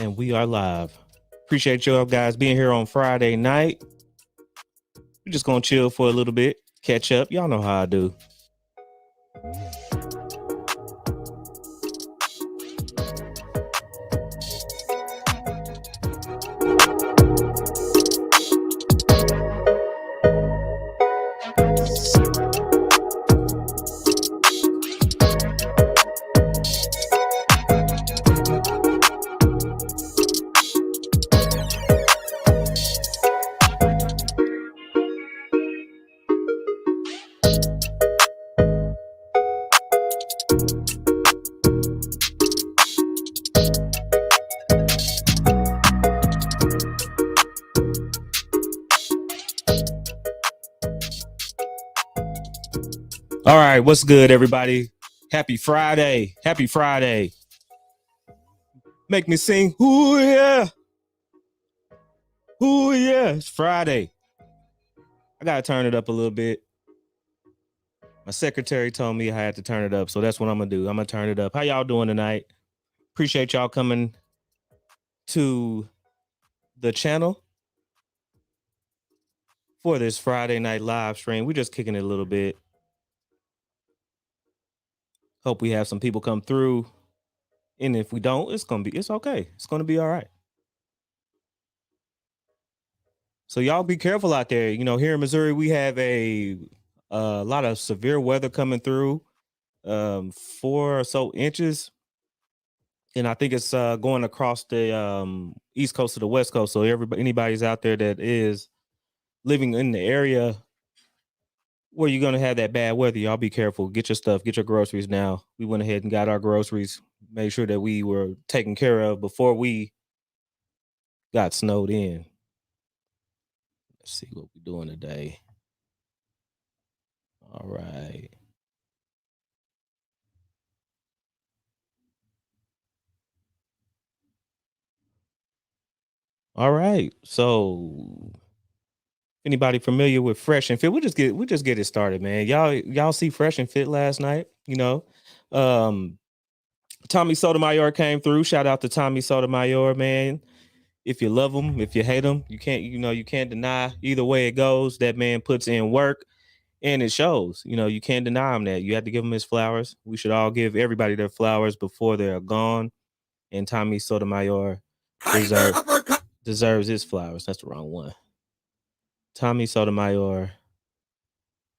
And we are live. Appreciate y'all guys being here on Friday night. We're just gonna chill for a little bit, catch up. Y'all know how I do. All right, what's good, everybody? Happy Friday. Happy Friday. Make me sing. Ooh, yeah. Ooh, yeah. It's Friday. I got to turn it up a little bit. My secretary told me I had to turn it up, so that's what I'm going to do. I'm going to turn it up. How y'all doing tonight? Appreciate y'all coming to the channel for this Friday night live stream. We're just kicking it a little bit. Hope we have some people come through. And if we don't, it's okay. It's gonna be all right. So y'all be careful out there. You know, here in Missouri, we have a lot of severe weather coming through. 4 or so inches. And I think it's going across the east coast to the west coast. So anybody's out there that is living in the area where you're gonna have that bad weather, y'all be careful. Get your stuff, get your groceries now. We went ahead and got our groceries, made sure that we were taken care of before we got snowed in. Let's see what we're doing today. All right. All right. So anybody familiar with Fresh and Fit? We just get it started, man. Y'all see Fresh and Fit last night, you know. Tommy Sotomayor came through. Shout out to Tommy Sotomayor, man. If you love him, if you hate him, you can't deny either way it goes. That man puts in work and it shows. You know, you can't deny him that. You have to give him his flowers. We should all give everybody their flowers before they're gone. And Tommy Sotomayor deserves his flowers. That's the wrong one. Tommy Sotomayor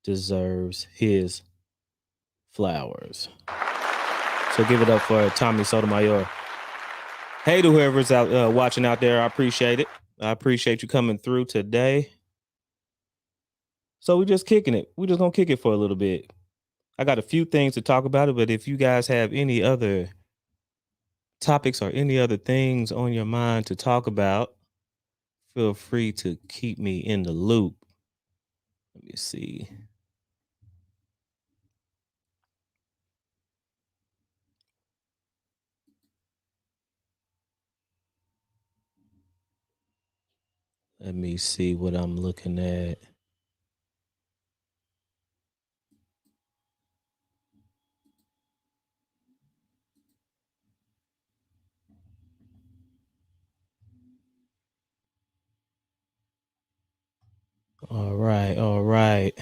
deserves his flowers. So give it up for Tommy Sotomayor. Hey to whoever's out watching out there. I appreciate it. I appreciate you coming through today. So we're just kicking it. We're just going to kick it for a little bit. I got a few things to talk about it, but if you guys have any other topics or any other things on your mind to talk about, feel free to keep me in the loop. Let me see. Let me see what I'm looking at. All right, all right.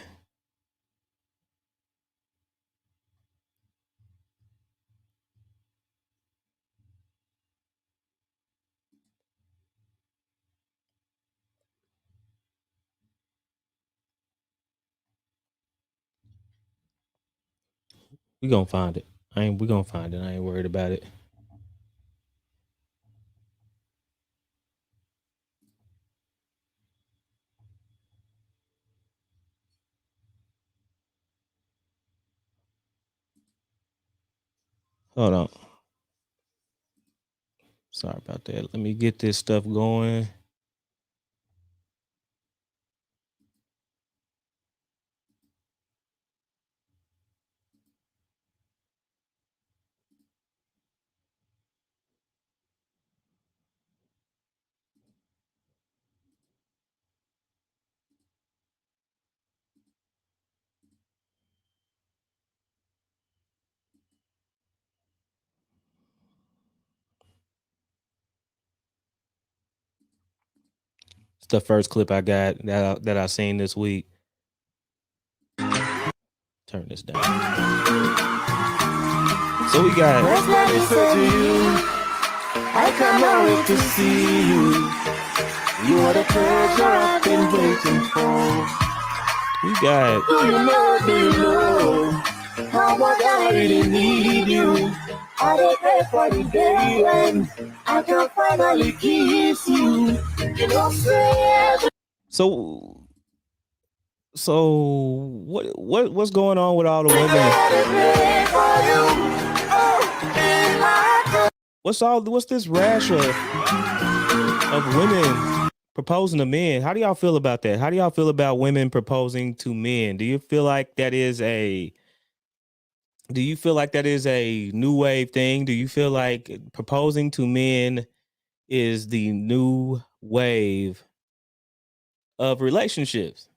We gonna find it. We gonna find it. I ain't worried about it. Hold on. Sorry about that. Let me get this stuff going. the first clip I got that I seen this week. Turn this down. So we got. I cannot wait to see you. You are the treasure I've been waiting for. We got. Do you know how much I really need you? I dey pray for the day when I can finally kiss you. You know, So what's going on with all the women? What's this rash of women proposing to men? How do y'all feel about that? How do y'all feel about women proposing to men? Do you feel like that is a new wave thing? Do you feel like proposing to men is the new wave of relationships?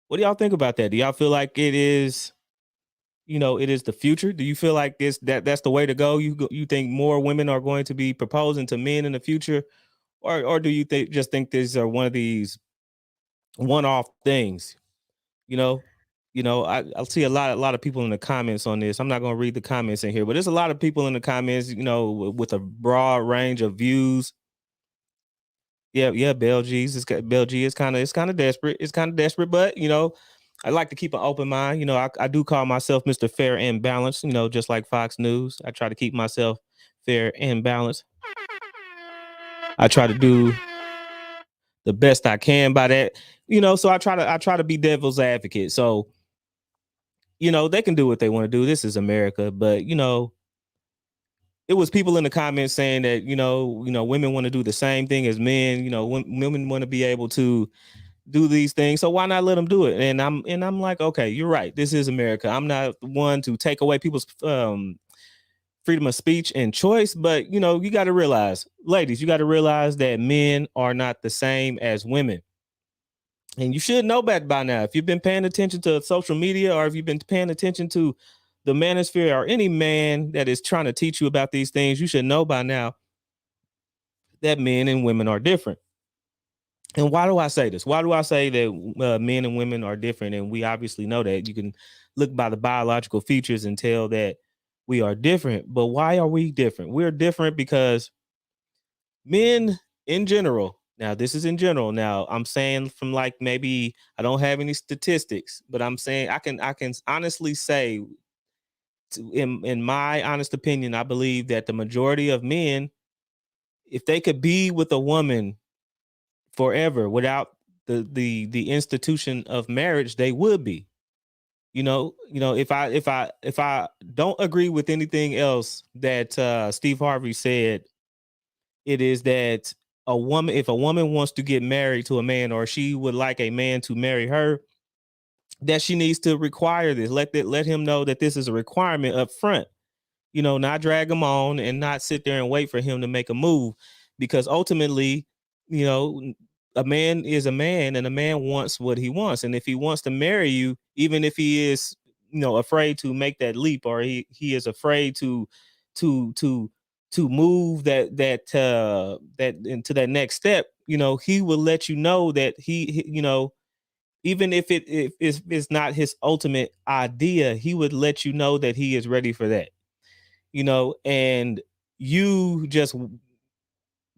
What do y'all think about that? Do y'all feel like it is, it is the future? Do you feel like that's the way to go? You think more women are going to be proposing to men in the future, or do you think these are one of these one-off things? I'll see a lot of people in the comments on this. I'm not going to read the comments in here, but there's a lot of people in the comments, with a broad range of views. Yeah, Bell G's. Bell G is kind of desperate. It's kind of desperate, but I like to keep an open mind. I do call myself Mr. Fair and Balanced. Just like Fox News, I try to keep myself fair and balanced. I try to do the best I can by that. So I try to be devil's advocate. So they can do what they want to do. This is America, but it was people in the comments saying that women want to do the same thing as men. Women want to be able to do these things, so why not let them do it? And I'm like, okay, you're right. This is America. I'm not one to take away people's freedom of speech and choice, but you got to realize, ladies, you got to realize that men are not the same as women. And you should know that by now. If you've been paying attention to social media, or if you've been paying attention to the manosphere, or any man that is trying to teach you about these things, you should know by now that men and women are different. And why do I say this? Why do I say that men and women are different? And we obviously know that. You can look by the biological features and tell that we are different. But why are we different? We're different because men in general, now this is in general. Now I'm saying from, like, maybe I don't have any statistics, but I'm saying I can honestly say, in my honest opinion, I believe that the majority of men, if they could be with a woman forever without the institution of marriage, they would be. If I don't agree with anything else that Steve Harvey said, it is that if a woman wants to get married to a man, or she would like a man to marry her, that she needs to require this. Let him know that this is a requirement up front. Not drag him on and not sit there and wait for him to make a move, because ultimately, a man is a man, and a man wants what he wants. And if he wants to marry you, even if he is, afraid to make that leap, or he is afraid to move that into that next step, he will let you know that even if it's not his ultimate idea, he would let you know that he is ready for that. And you just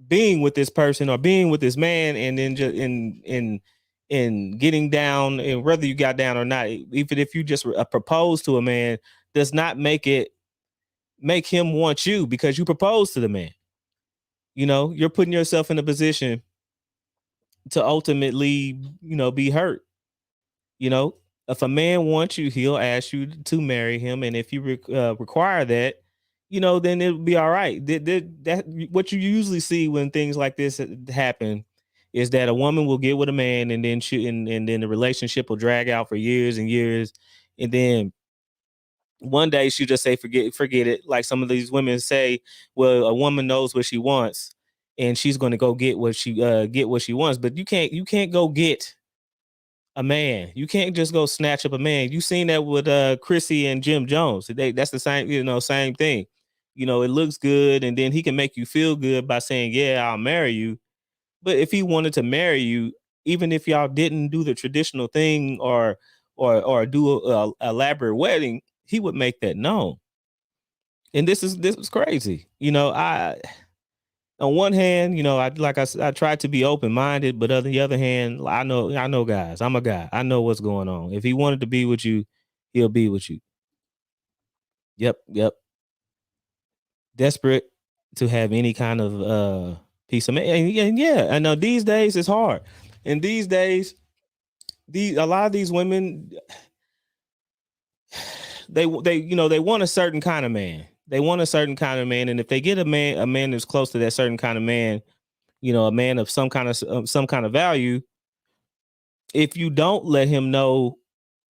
being with this person, or being with this man, and then just in getting down, and whether you got down or not, even if you just propose to a man, does not make him want you, because you proposed to the man. You're putting yourself in a position to ultimately, be hurt. If a man wants you, he'll ask you to marry him, and if you require that, then it'll be all right. That what you usually see when things like this happen is that a woman will get with a man, and then and then the relationship will drag out for years and years, and then one day she'll just say forget it. Like some of these women say, well, a woman knows what she wants, and she's going to go get what she wants. But you can't go get a man. You can't just go snatch up a man. You seen that with Chrissy and Jim Jones. That's the same thing. It looks good, and then he can make you feel good by saying, yeah, I'll marry you. But if he wanted to marry you, even if y'all didn't do the traditional thing or do a elaborate wedding, he would make that known. And this is crazy. I on one hand, I try to be open minded, but on the other hand, I know guys. I'm a guy. I know what's going on. If he wanted to be with you, he'll be with you. Yep, yep. Desperate to have any kind of piece of and yeah, I know these days it's hard. And these days, a lot of these women, they want a certain kind of man. They want a certain kind of man, and if they get a man that's close to that certain kind of man, a man of some kind of value, if you don't let him know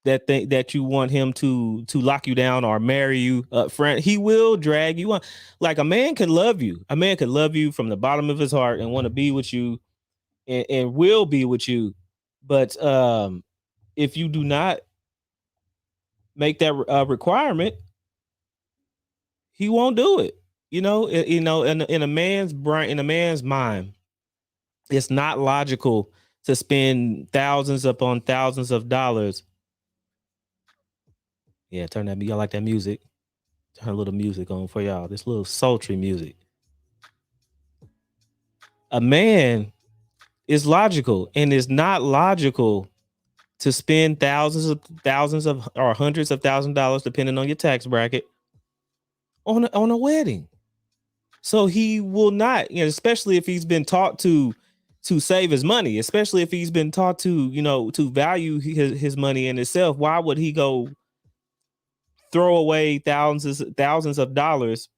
that you want him to lock you down or marry you up front, he will drag you on. Like, a man can love you. A man can love you from the bottom of his heart and want to be with you, and will be with you. But if you do not make that requirement, he won't do it. In a man's brain, in a man's mind, it's not logical to spend thousands upon thousands of dollars. Yeah, turn that. Y'all like that music? Turn a little music on for y'all. This little sultry music. A man is logical, and it's not logical to spend thousands of or hundreds of $1,000s, depending on your tax bracket, on a wedding. So he will not, especially if he's been taught to save his money, especially if he's been taught to value his money in itself. Why would he go throw away thousands of dollars,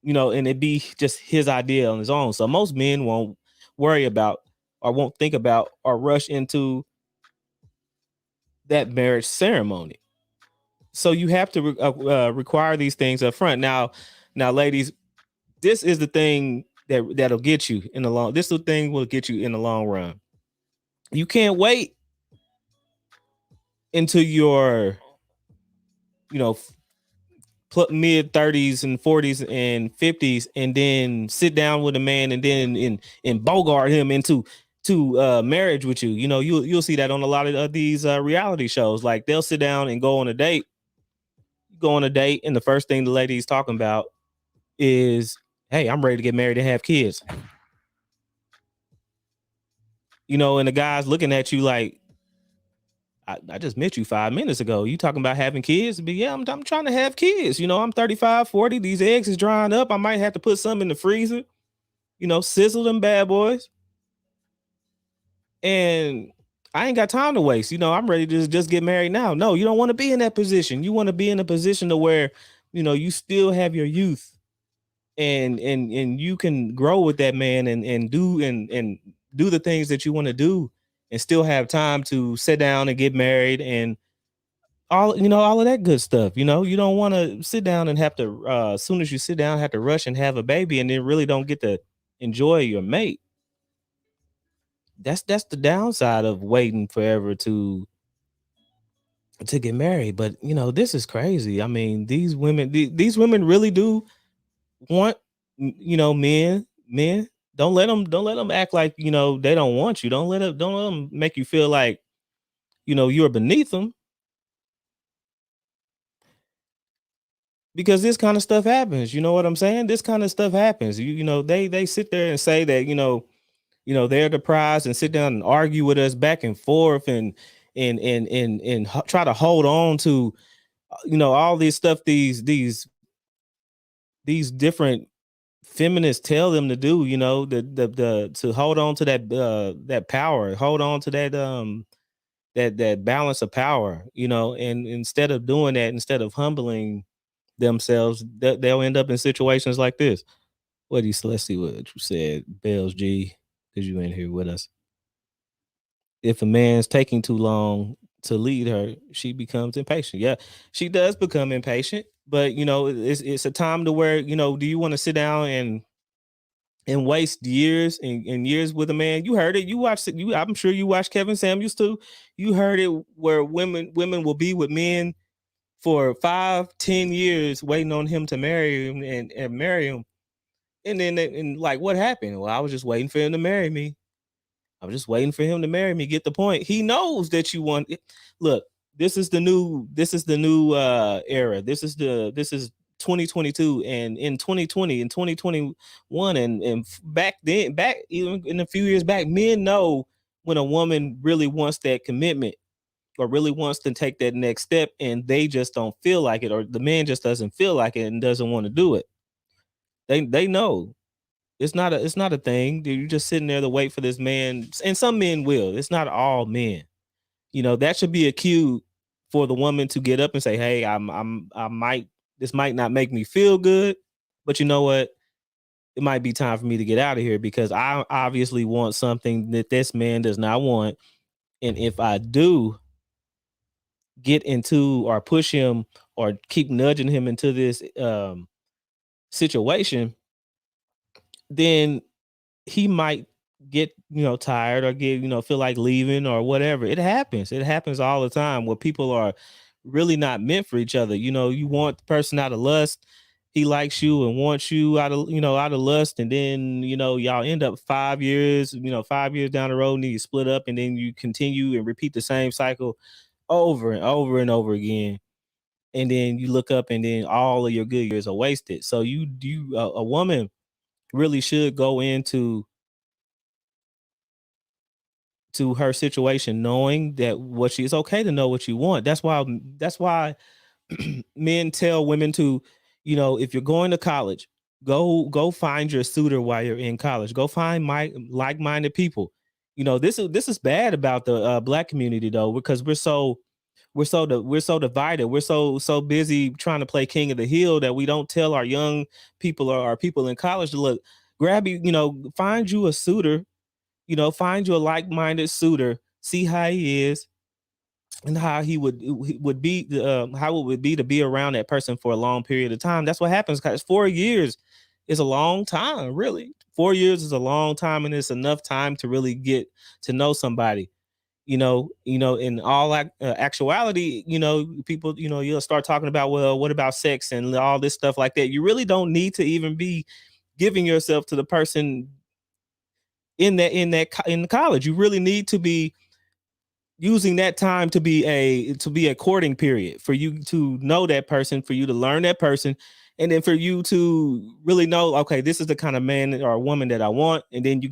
and it be just his idea on his own? So most men won't worry about, or won't think about, or rush into that marriage ceremony. So you have to require these things up front. Now, ladies, this is the thing that'll get you in the long. This is the thing will get you in the long run. You can't wait until your, you know, mid 30s and 40s and 50s, and then sit down with a man, and then and bogart him into marriage with you. You'll see that on a lot of these reality shows. Like, they'll sit down and go on a date, and the first thing the lady's talking about is, hey, I'm ready to get married and have kids. And the guy's looking at you like, I just met you 5 minutes ago. You talking about having kids? But yeah, I'm trying to have kids. I'm 35, 40. These eggs is drying up. I might have to put some in the freezer, sizzle them bad boys. And I ain't got time to waste. I'm ready to just get married now. No, you don't want to be in that position. You want to be in a position to where, you still have your youth, and you can grow with that man, and do the things that you want to do, and still have time to sit down and get married, and all of that good stuff. You don't want to sit down and have to, as soon as you sit down, have to rush and have a baby, and then really don't get to enjoy your mate. That's the downside of waiting forever to get married. But this is crazy. I mean, these women really do want, men. Don't let them act like, they don't want you. Don't let them make you feel like, you're beneath them, because this kind of stuff happens. You know what I'm saying? This kind of stuff happens. They sit there and say that, they're the prize, and sit down and argue with us back and forth, and try to hold on to, all this stuff, these different feminists tell them to do, the to hold on to that power, hold on to that balance of power, and instead of doing that, instead of humbling themselves, they'll end up in situations like this. Let's see what you said, Bells G, because you in here with us. If a man's taking too long to lead her, she becomes impatient. Yeah, she does become impatient, but it's a time to where, do you want to sit down and waste years and years with a man? You heard it. You watched it. I'm sure you watched Kevin Samuels too. You heard it, where women will be with men for 5-10 years, waiting on him to marry him, and marry him. And then, and like, what happened? Well, I was just waiting for him to marry me. I'm just waiting for him to marry me. Get the point? He knows that you want it. Look, this is the new era. This is 2022, and in 2020 and 2021, and back then, back even in a few years back, men know when a woman really wants that commitment or really wants to take that next step, and they just don't feel like it, or the man just doesn't feel like it and doesn't want to do it. They know it's not a thing. You're just sitting there to wait for this man, and some men will. It's not all men. That should be a cue for the woman to get up and say, "Hey, I might this might not make me feel good, but you know what? It might be time for me to get out of here because I obviously want something that this man does not want, and if I do get into or push him or keep nudging him into this situation, then he might get tired or get feel like leaving or whatever. It happens all the time where people are really not meant for each other. You want the person out of lust, he likes you and wants you out of lust, and then y'all end up 5 years 5 years down the road and you split up, and then you continue and repeat the same cycle over and over and over again, and then you look up and then all of your good years are wasted. So a woman really should go into her situation knowing that it's okay to know what you want. That's why men tell women to, if you're going to college, go find your suitor while you're in college. Go find my like-minded people. This is bad about the black community though, because we're so divided. We're so busy trying to play king of the hill that we don't tell our young people or our people in college to look, grab find you a suitor, find you a like-minded suitor, see how he is and how he would be, how it would be to be around that person for a long period of time. That's what happens, because 4 years is a long time, really. 4 years is a long time, and it's enough time to really get to know somebody. In all actuality, people, you'll start talking about, well, what about sex and all this stuff like that. You really don't need to even be giving yourself to the person in college. You really need to be using that time to be a courting period for you to know that person, for you to learn that person, and then for you to really know, okay, this is the kind of man or woman that I want. And then you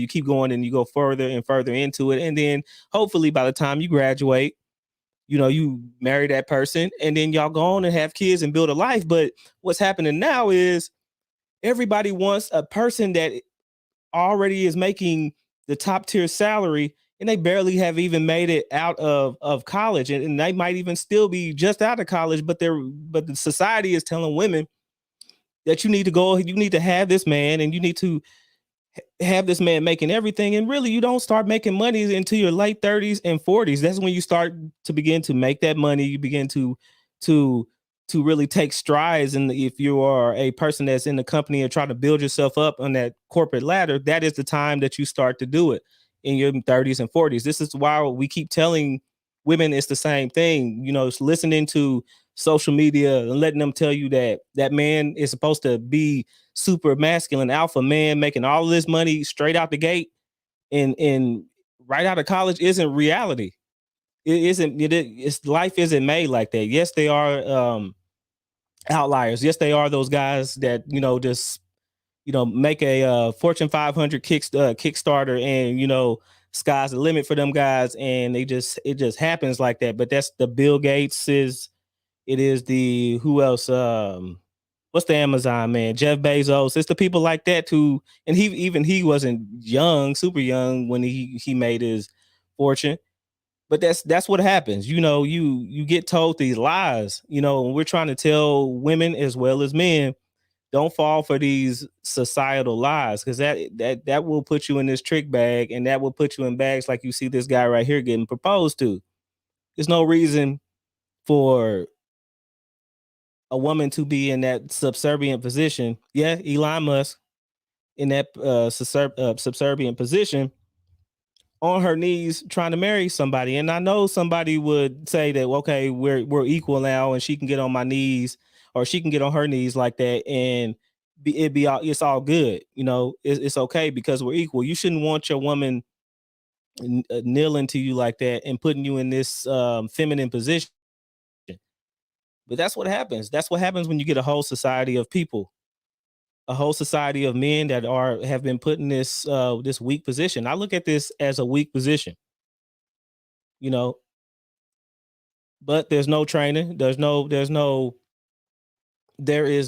keep going and you go further and further into it, and then hopefully by the time you graduate, you marry that person, and then y'all go on and have kids and build a life. But what's happening now is everybody wants a person that already is making the top tier salary, and they barely have even made it out of college, and they might even still be just out of college, but the society is telling women that you need to have this man, and you need to have this man making everything, and really you don't start making money until your late 30s and 40s. That's when you start to begin to make that money. You begin to really take strides, and if you are a person that's in the company and trying to build yourself up on that corporate ladder, that is the time that you start to do it, in your 30s and 40s. This is why we keep telling women it's the same thing. It's listening to social media and letting them tell you that that man is supposed to be super masculine alpha man, making all of this money straight out the gate, and right out of college, isn't reality. It isn't. It's life isn't made like that. Yes, they are outliers. Yes, they are those guys that just make a Fortune 500 Kickstarter, and sky's the limit for them guys, and it just happens like that. But that's the Bill Gates is. It is the who else? What's the Amazon man? Jeff Bezos. It's the people like that who, and he wasn't young, super young when he made his fortune. But that's what happens. You get told these lies. And we're trying to tell women as well as men, don't fall for these societal lies, because that will put you in this trick bag, and that will put you in bags like you see this guy right here getting proposed to. There's no reason for a woman to be in that subservient position. Yeah, Elon Musk in that subservient position, on her knees trying to marry somebody. And I know somebody would say that, okay, we're equal now, and she can get on my knees, or she can get on her knees like that, and it's all good. It's okay because we're equal. You shouldn't want your woman kneeling to you like that and putting you in this feminine position. But that's what happens. That's what happens when you get a whole society of people, a whole society of men that have been put in this weak position. I look at this as a weak position, you know. But there's no training. There is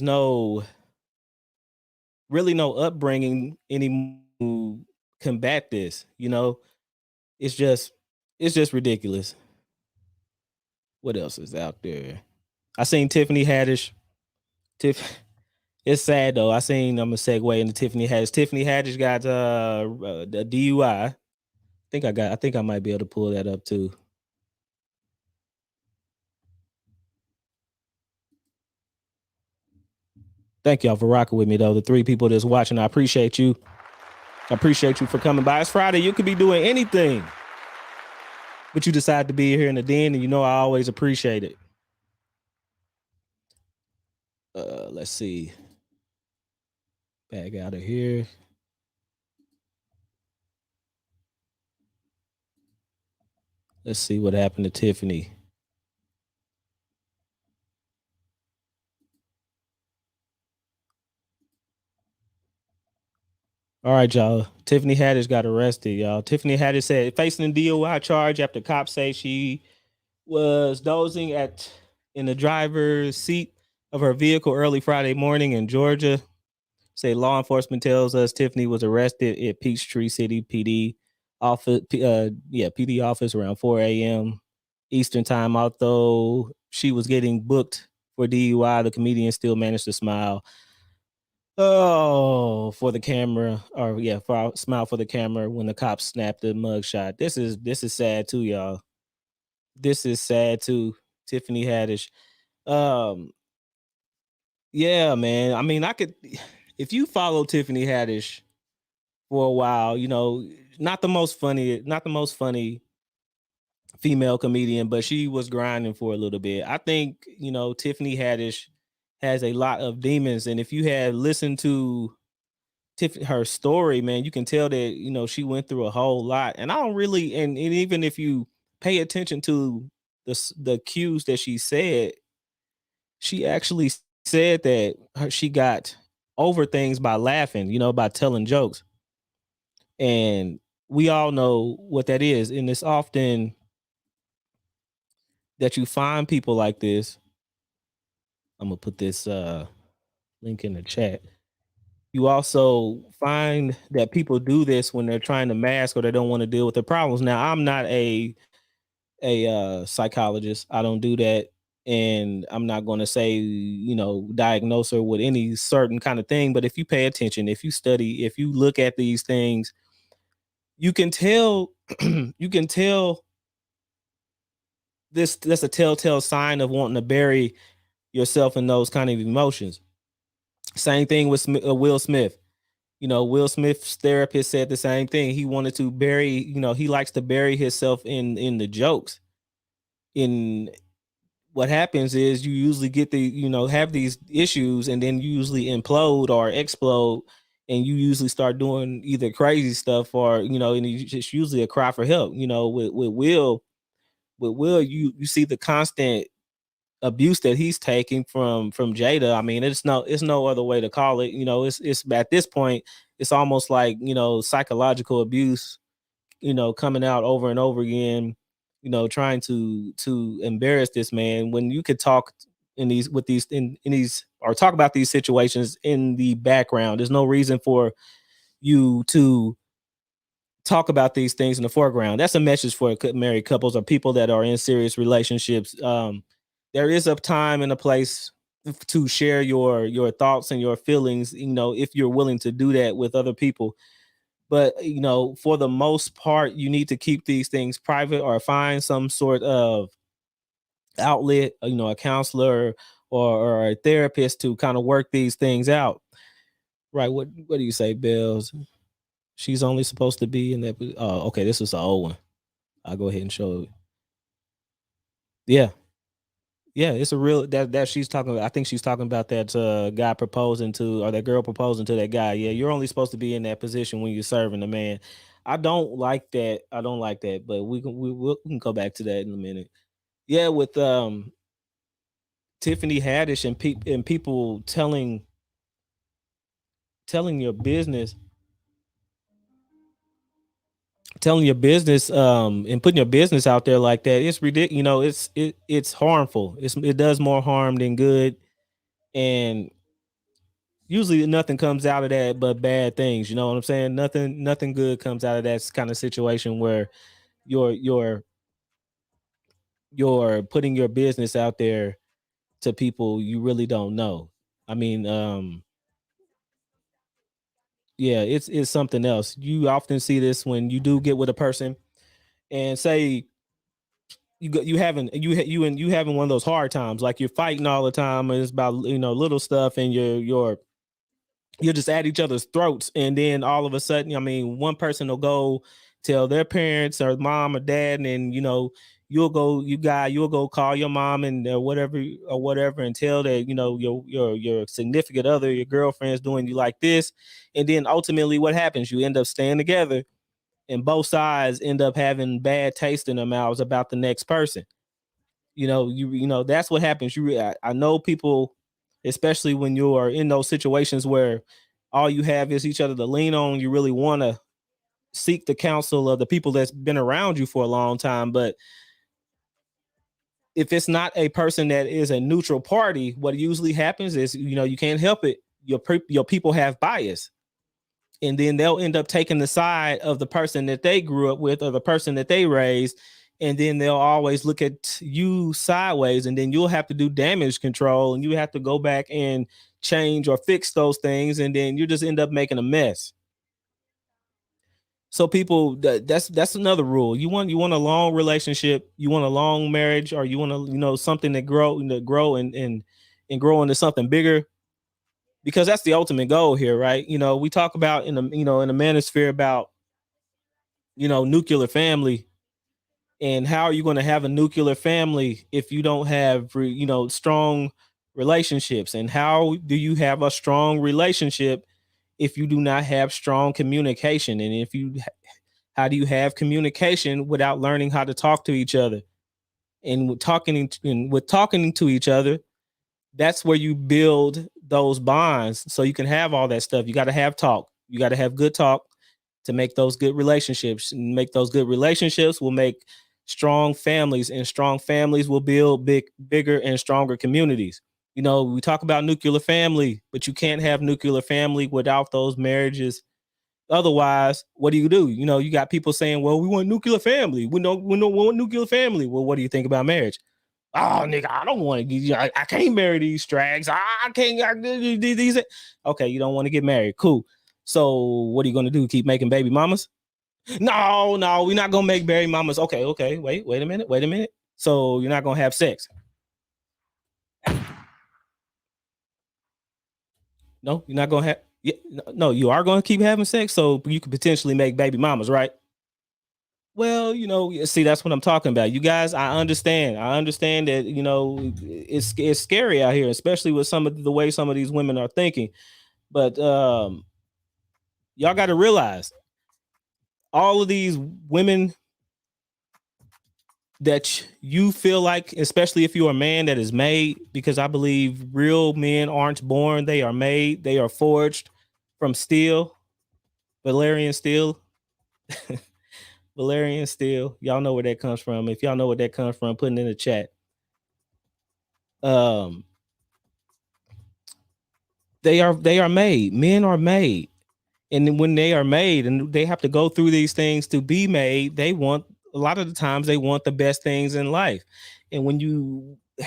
no really no upbringing anymore to combat this. You know, it's just it's just ridiculous. What else is out there? I seen Tiffany Haddish. Tiff. It's sad though. I'm gonna segue into Tiffany Haddish. Tiffany Haddish got the DUI. I think I might be able to pull that up too. Thank y'all for rocking with me though. The three people that's watching, I appreciate you. I appreciate you for coming by. It's Friday. You could be doing anything, but you decide to be here in the den, and you know I always appreciate it. Let's see. Back out of here. Let's see what happened to Tiffany. All right, y'all. Tiffany Haddish got arrested, y'all. Tiffany Haddish said facing a DUI charge after cops say she was dozing in the driver's seat of her vehicle early Friday morning in Georgia. Say law enforcement tells us Tiffany was arrested at Peachtree City PD office, PD office around 4 a.m. Eastern time. Although she was getting booked for DUI, the comedian still managed to smile. Oh, for the camera, or yeah, for smile for the camera when the cops snapped the mugshot. This is sad too, y'all. This is sad too. Tiffany Haddish. Um, yeah, man. I mean, I could if you follow Tiffany Haddish for a while, you know, not the most funny female comedian, but she was grinding for a little bit. I think, you know, Tiffany Haddish has a lot of demons. And if you had listened to her story, man, you can tell that, you know, she went through a whole lot. And I don't really, and even if you pay attention to the cues that she actually said that she got over things by laughing, you know, by telling jokes. And we all know what that is. And it's often that you find people like this. I'm gonna put this link in the chat. You also find that people do this when they're trying to mask or they don't want to deal with their problems. Now, I'm not a psychologist. I don't do that, and I'm not going to say, you know, diagnose her with any certain kind of thing. But if you pay attention, if you study, if you look at these things, you can tell. You can tell that's a telltale sign of wanting to bury yourself in those kind of emotions. Same thing with Will Smith. You know, Will Smith's therapist said the same thing. He wanted to bury, you know, he likes to bury himself in the jokes. In what happens is you usually get you know, have these issues and then you usually implode or explode and you usually start doing either crazy stuff or, you know, and it's usually a cry for help. You know, with Will, you see the constant abuse that he's taking from Jada. I mean, it's no other way to call it. You know, it's at this point, it's almost like, you know, psychological abuse, you know, coming out over and over again, you know, trying to embarrass this man when you could talk in these or talk about these situations in the background. There's no reason for you to talk about these things in the foreground. That's a message for married couples or people that are in serious relationships. There is a time and a place to share your thoughts and your feelings, you know, if you're willing to do that with other people. But you know, for the most part, you need to keep these things private or find some sort of outlet, you know, a counselor or a therapist to kind of work these things out. Right? What do you say, Bells? She's only supposed to be in that. Oh, okay. This was an old one. I'll go ahead and show it. Yeah. Yeah, it's a real that she's talking about. I think she's talking about that guy proposing to, or that girl proposing to that guy. Yeah, you're only supposed to be in that position when you're serving a man. I don't like that. I don't like that. But we can go back to that in a minute. Yeah, with Tiffany Haddish and people telling your business, telling your business and putting your business out there like that. It's ridiculous. You know, it's harmful. It does more harm than good, and usually nothing comes out of that but bad things. You know what I'm saying? Nothing good comes out of that kind of situation where you're you're you're putting your business out there to people you really don't know. I mean, yeah, it's something else. You often see this when you do get with a person and say you having you having one of those hard times, like you're fighting all the time and it's about, little stuff, and you're just at each other's throats, and then all of a sudden, I mean, one person will go tell their parents or mom or dad, and then you'll go call your mom and whatever and tell that your significant other, your girlfriend's doing you like this, and then ultimately what happens? You end up staying together, and both sides end up having bad taste in their mouths about the next person. That's what happens. I know people, especially when you are in those situations where all you have is each other to lean on. You really want to seek the counsel of the people that's been around you for a long time. But if it's not a person that is a neutral party, what usually happens is, you can't help it. Your people have bias, and then they'll end up taking the side of the person that they grew up with or the person that they raised, and then they'll always look at you sideways, and then you'll have to do damage control, and you have to go back and change or fix those things, and then you just end up making a mess. So people, that's another rule. You want a long relationship, you want a long marriage, or you want to, something that grow and grow into something bigger, because that's the ultimate goal here, right? We talk about in the manosphere about nuclear family, and how are you going to have a nuclear family if you don't have strong relationships, and how do you have a strong relationship if you do not have strong communication, and how do you have communication without learning how to talk to each other, and with talking to each other, that's where you build those bonds, so you can have all that stuff. You got to have talk. You got to have good talk to make those good relationships. And make those good relationships will make strong families, and strong families will build bigger and stronger communities. We talk about nuclear family, but you can't have nuclear family without those marriages. Otherwise, what do? You got people saying, "Well, we want nuclear family. We don't want nuclear family." Well, what do you think about marriage? Oh, nigga, I don't want to. I can't marry these strags. I can't. These. Okay, you don't want to get married. Cool. So, what are you gonna do? Keep making baby mamas? No, no, we're not gonna make baby mamas. Okay, okay. Wait a minute. Wait a minute. So you're not gonna have sex? No, you're not gonna have. Yeah, no, you are gonna keep having sex, so you could potentially make baby mamas, right? Well, see, that's what I'm talking about. You guys, I understand. I understand that it's scary out here, especially with some of the way some of these women are thinking. But y'all got to realize, all of these women that you feel like, especially if you're a man that is made, because I believe real men aren't born; they are made. They are forged from steel, Valerian steel. Valerian steel. Y'all know where that comes from. If y'all know where that comes from, put it in the chat. Um, they are made. Men are made, and then when they are made, and they have to go through these things to be made, they want, a lot of the times they want the best things in life. And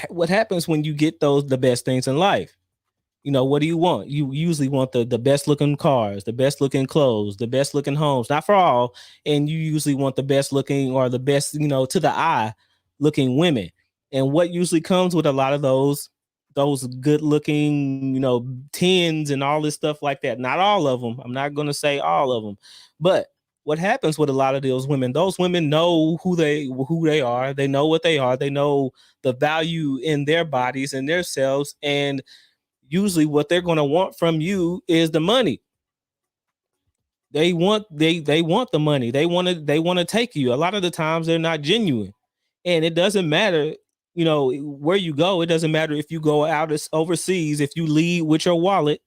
what happens when you get the best things in life? What do you want? You usually want the best looking cars, the best looking clothes, the best looking homes, not for all. And you usually want the best looking, or the best, to the eye looking women. And what usually comes with a lot of those good looking, tens and all this stuff like that. Not all of them. I'm not going to say all of them, but what happens with a lot of those women know who they are. They know what they are. They know the value in their bodies and their selves. And usually what they're going to want from you is the money. They want the money. They want to take you. A lot of the times they're not genuine. And it doesn't matter, where you go. It doesn't matter if you go out overseas, if you lead with your wallet.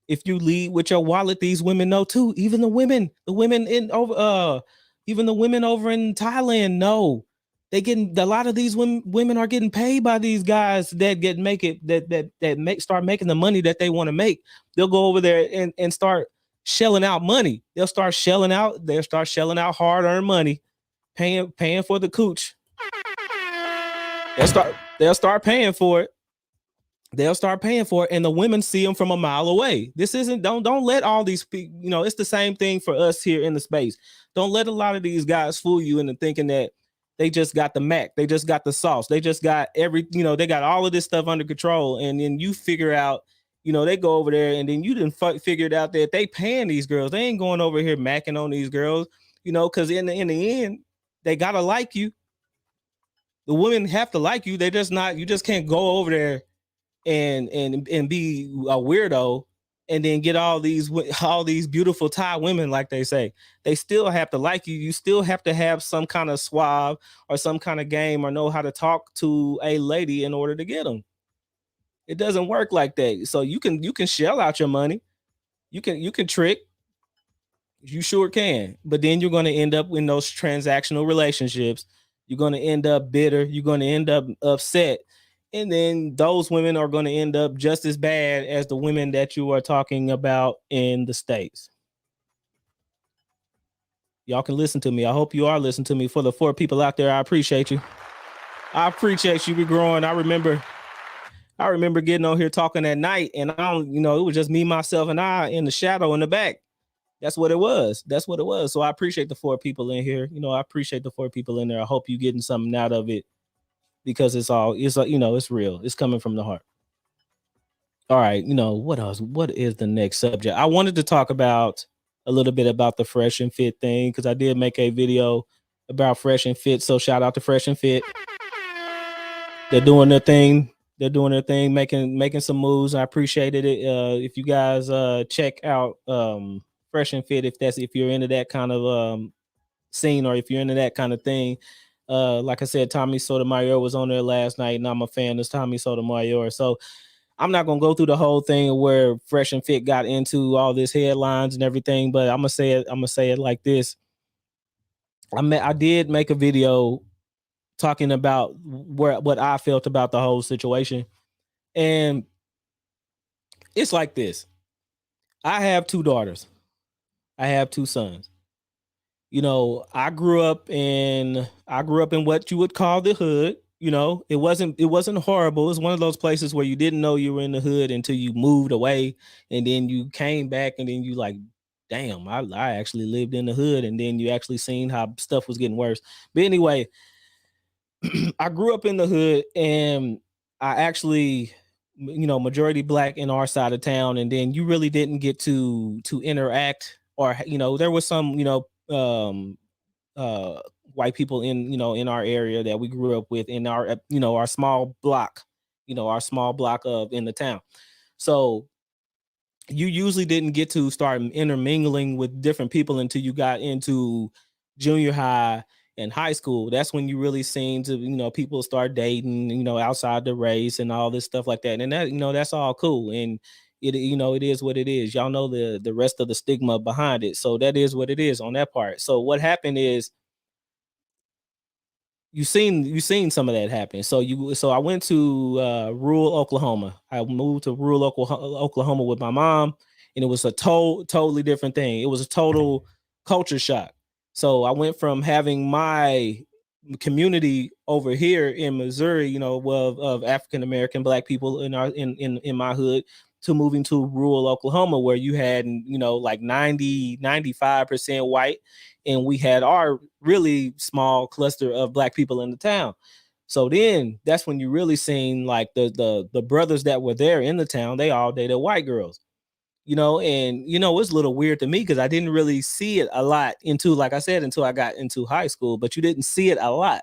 If you lead with your wallet, these women know too. Even the women in over even the women over in Thailand know. They getting a lot of these women are getting paid by these guys that get make it that make start making the money that they want to make. They'll go over there and start shelling out money. They'll start shelling out hard-earned money, paying for the cooch. They'll start paying for it. And the women see them from a mile away. This isn't don't let all these people, it's the same thing for us here in the space. Don't let a lot of these guys fool you into thinking that they just got the Mac, they just got the sauce, they just got they got all of this stuff under control. And then you figure out, they go over there and then you didn't figured out that they paying these girls. They ain't going over here macking on these girls, because in the end, they gotta like you. The women have to like you. They just not, you just can't go over there and be a weirdo and then get all these beautiful Thai women, like they say. They still have to like you. You still have to have some kind of suave or some kind of game or know how to talk to a lady in order to get them. It doesn't work like that. So you can shell out your money. You can trick. You sure can. But then you're going to end up in those transactional relationships. You're going to end up bitter. You're going to end up upset. And then those women are going to end up just as bad as the women that you are talking about in the States. Y'all can listen to me. I hope you are listening to me. For the 4 people out there, I appreciate you. I appreciate you. We're growing. I remember getting on here talking at night, and I don't, it was just me, myself, and I in the shadow in the back. That's what it was. So I appreciate the 4 people in here. I appreciate the 4 people in there. I hope you're getting something out of it, because it's real. It's coming from the heart. All right. What else? What is the next subject? I wanted to talk about a little bit about the Fresh and Fit thing, because I did make a video about Fresh and Fit. So shout out to Fresh and Fit. They're doing their thing. Making some moves. I appreciated it. If you guys check out Fresh and Fit, if you're into that kind of scene, or if you're into that kind of thing. Like I said, Tommy Sotomayor was on there last night, and I'm a fan of Tommy Sotomayor. So I'm not gonna go through the whole thing where Fresh and Fit got into all this headlines and everything, but I'm gonna say it like this. I did make a video talking about what I felt about the whole situation. And it's like this. I have 2 daughters. I have 2 sons. I grew up in what you would call the hood. It wasn't horrible. It was one of those places where you didn't know you were in the hood until you moved away, and then you came back, and then you like, damn, I actually lived in the hood, and then you actually seen how stuff was getting worse. But anyway, I grew up in the hood, and I actually, majority Black in our side of town, and then you really didn't get to interact, or there was some white people in our area that we grew up with in our our small block, of in the town. So you usually didn't get to start intermingling with different people until you got into junior high and high school. That's when you really seen to people start dating outside the race and all this stuff like that. And that that's all cool, and it is what it is. Y'all know the rest of the stigma behind it. So that is what it is on that part. So what happened is, you seen some of that happen. So I went to rural Oklahoma. I moved to rural Oklahoma with my mom, and it was a totally different thing. It was a total culture shock. So I went from having my community over here in Missouri, of African American Black people in my hood, to moving to rural Oklahoma, where you had like 95% white, and we had our really small cluster of Black people in the town. So then that's when you really seen like the brothers that were there in the town, they all dated white girls. And it's a little weird to me because I didn't really see it a lot until, like I said, until I got into high school. But you didn't see it a lot.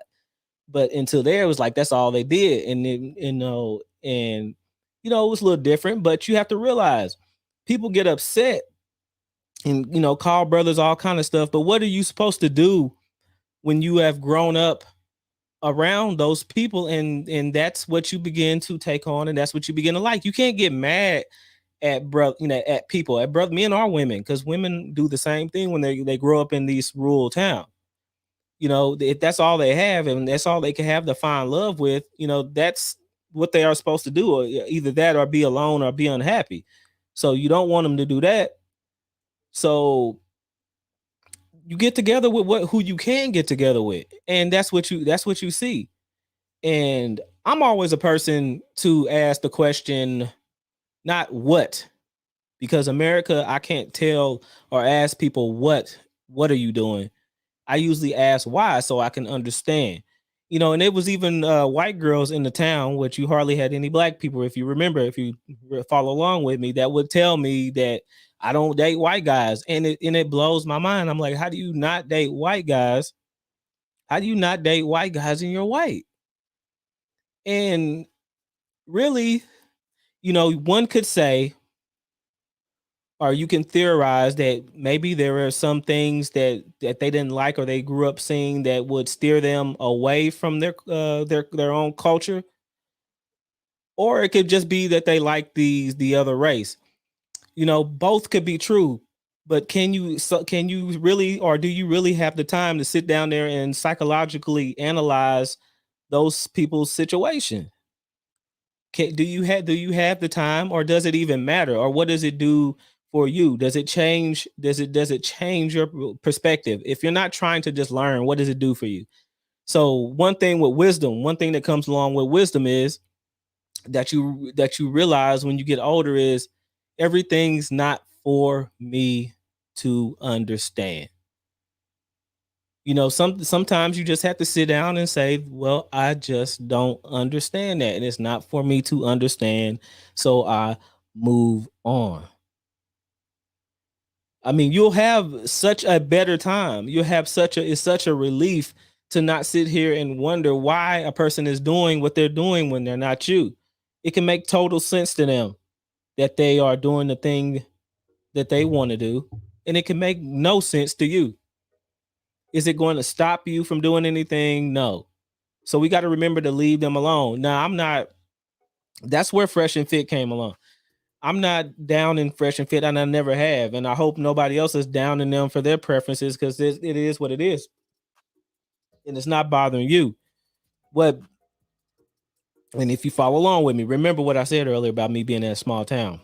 But until there, it was like that's all they did, and then it was a little different. But you have to realize, people get upset and call brothers all kind of stuff. But what are you supposed to do when you have grown up around those people, and that's what you begin to take on, and that's what you begin to like? You can't get mad at brother, at people, at brother, men or women, because women do the same thing when they grow up in these rural towns. If that's all they have and that's all they can have to find love with, that's what they are supposed to do, or either that or be alone or be unhappy. So you don't want them to do that. So you get together with who you can get together with, and that's what you see. And I'm always a person to ask the question, not what, because America, I can't tell or ask people what are you doing. I usually ask why, so I can understand. And it was even white girls in the town, which you hardly had any black people. If you remember, if you follow along with me, that would tell me that I don't date white guys, and it blows my mind. I'm like, how do you not date white guys? How do you not date white guys and you're white? And really, one could say, or you can theorize that maybe there are some things that they didn't like or they grew up seeing that would steer them away from their own culture, or it could just be that they like the other race. Both could be true. But can you really, or do you really have the time to sit down there and psychologically analyze those people's situation? Do you have the time, or does it even matter, or what does it do for you? Does it change your perspective? If you're not trying to just learn, what does it do for you? So one thing that comes along with wisdom is that you realize when you get older is everything's not for me to understand. Sometimes you just have to sit down and say, well, I just don't understand that, and it's not for me to understand, so I move on. I mean, you'll have such a better time. You'll have it's such a relief to not sit here and wonder why a person is doing what they're doing when they're not you. It can make total sense to them that they are doing the thing that they want to do, and it can make no sense to you. Is it going to stop you from doing anything? No. So we got to remember to leave them alone. Now, I'm not, that's where Fresh and Fit came along. I'm not down in Fresh and Fit, and I never have. And I hope nobody else is down in them for their preferences, because it is what it is. And it's not bothering you. What, and if you follow along with me, remember what I said earlier about me being in a small town.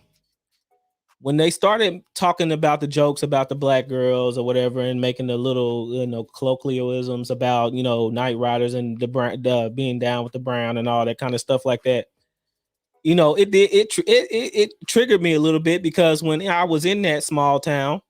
When they started talking about the jokes about the black girls or whatever, and making the little, colloquialisms about, night riders and the being down with the brown and all that kind of stuff like that, it triggered me a little bit, because when I was in that small town,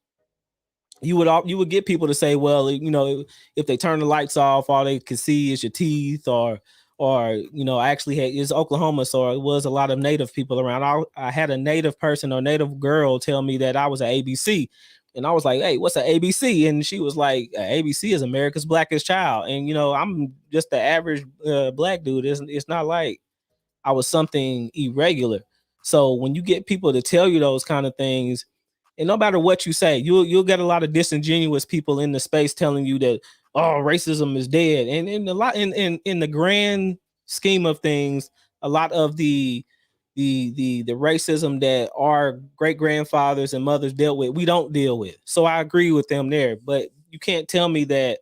you would get people to say, well, if they turn the lights off, all they could see is your teeth, or I actually had, it's Oklahoma, so it was a lot of native people around. I had a native person or native girl tell me that I was an ABC, and I was like, hey, what's an ABC? And she was like, ABC is America's Blackest Child, and I'm just the average black dude. It's not like I was something irregular. So when you get people to tell you those kind of things, and no matter what you say, you'll get a lot of disingenuous people in the space telling you that, oh, racism is dead. And in the grand scheme of things, a lot of the racism that our great grandfathers and mothers dealt with, we don't deal with. So I agree with them there. But you can't tell me that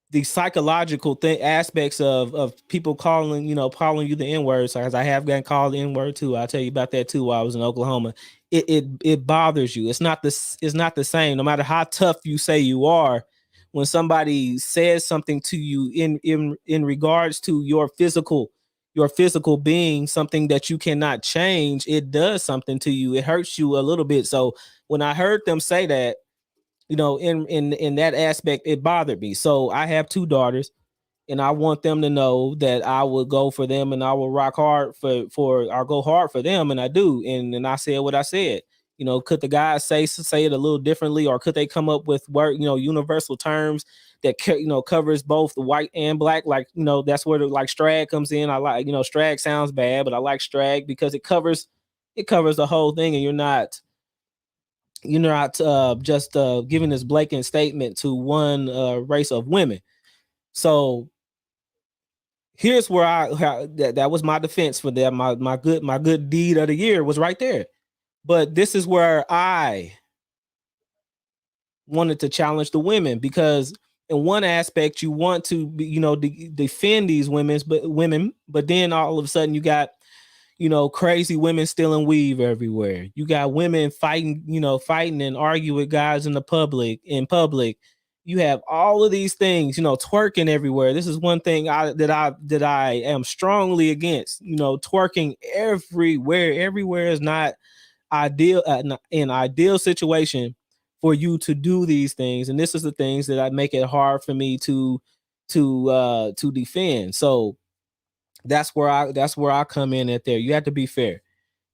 the psychological aspects of people calling you the N-word, because I have gotten called the N-word too. I'll tell you about that too while I was in Oklahoma. It bothers you. It's not the same. No matter how tough you say you are, when somebody says something to you in regards to your physical being, something that you cannot change, it does something to you. It hurts you a little bit. So when I heard them say that, in that aspect, it bothered me. So I have two daughters, and I want them to know that I would go for them and I will rock hard for I'll go hard for them, and I do. And I said what I said. Could the guys say it a little differently, or could they come up with universal terms that covers both the white and black? Like, that's where like strag comes in. I like, strag sounds bad, but I like strag because it covers the whole thing, and you're not just giving this blatant statement to one race of women. So here's where that was my defense for that. My good deed of the year was right there. But this is where I wanted to challenge the women, because in one aspect you want to be, defend these women, but then all of a sudden you got crazy women stealing weave everywhere. You got women fighting and argue with guys in public. You have all of these things, twerking everywhere. This is one thing that I am strongly against. Twerking everywhere. Everywhere is not ideal, an ideal situation for you to do these things. And this is the things that I make it hard for me to defend. So that's where I come in at there. You have to be fair.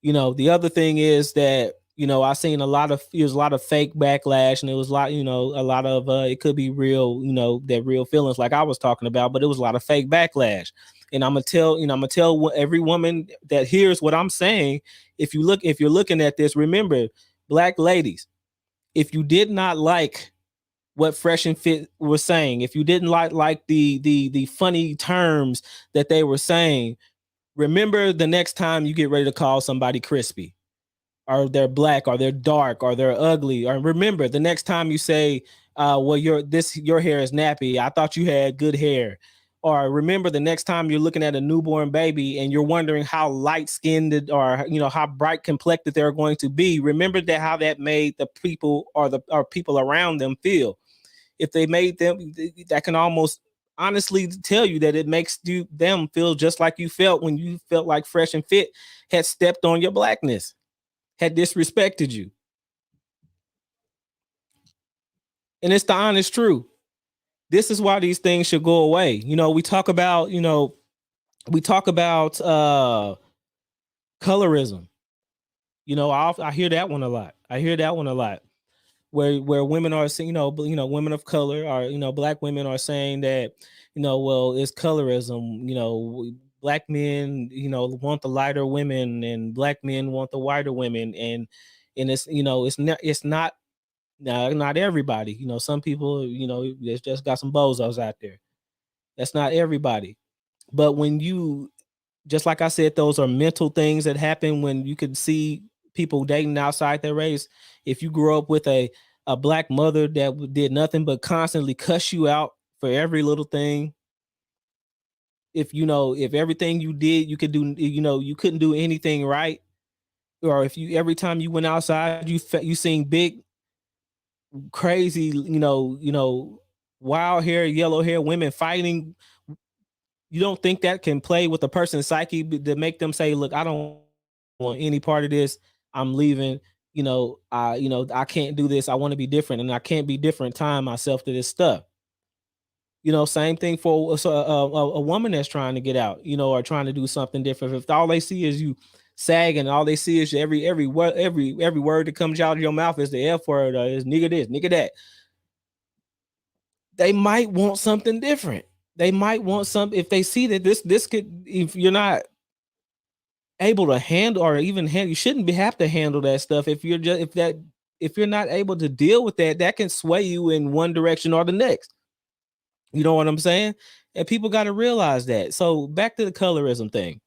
The other thing is that I seen a lot of fake backlash, and it was a lot of it could be real, that real feelings like I was talking about, but it was a lot of fake backlash. And I'm gonna tell every woman that hears what I'm saying. If you're looking at this, remember, black ladies, if you did not like what Fresh and Fit was saying, if you didn't like the funny terms that they were saying, remember the next time you get ready to call somebody crispy, or they're black, or they're dark, or they're ugly, or remember the next time you say, well, your hair is nappy, I thought you had good hair. Or remember the next time you're looking at a newborn baby and you're wondering how light skinned, or how bright complected they're going to be. Remember that, how that made the people, or people around them feel. If they made them, that can almost honestly tell you that it makes them feel just like you felt when you felt like Fresh and Fit had stepped on your blackness, had disrespected you. And it's the honest truth. This is why these things should go away. We talk about colorism. I hear that one a lot. Where women are saying, women of color, are, black women are saying that, well, it's colorism. Black men, want the lighter women, and black men want the whiter women, and it's not not everybody. Some people, there's just got some bozos out there. That's not everybody. But when you, just like I said, those are mental things that happen when you can see people dating outside their race. If you grew up with a black mother that did nothing but constantly cuss you out for every little thing, if everything you did you could do, you couldn't do anything right, or if you, every time you went outside, you seen big, crazy, wild hair, yellow hair women fighting, you don't think that can play with a person's psyche to make them say, look, I don't want any part of this, I'm leaving. I can't do this, I want to be different, and I can't be different, tying myself to this stuff. Same thing for a woman that's trying to get out, or trying to do something different. If all they see is you sagging, all they see is every word that comes out of your mouth is the F word, or is nigga this, nigga that, they might want something different. They might want some, if they see that this could, if you're not able to handle, or even handle, you shouldn't have to handle that stuff. If you're not able to deal with that, that can sway you in one direction or the next. You know what I'm saying? And people got to realize that. So back to the colorism thing.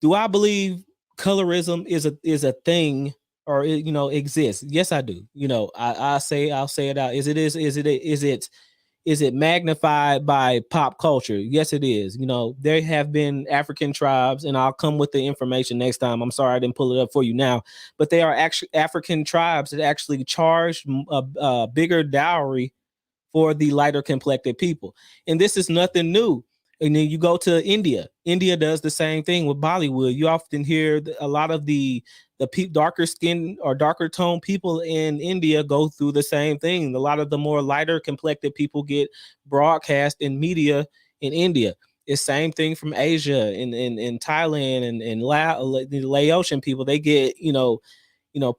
Do I believe colorism is a thing, or exists? Yes, I do. I'll say it out. Is it magnified by pop culture? Yes, it is. There have been African tribes, and I'll come with the information next time. I'm sorry I didn't pull it up for you now, but they are actually African tribes that actually charge a bigger dowry for the lighter complected people. And this is nothing new. And then you go to India. India does the same thing with Bollywood. You often hear a lot of the darker skin or darker tone people in India go through the same thing. A lot of the more lighter complected people get broadcast in media in India. It's same thing from Asia, in Thailand, and the Laotian people. They get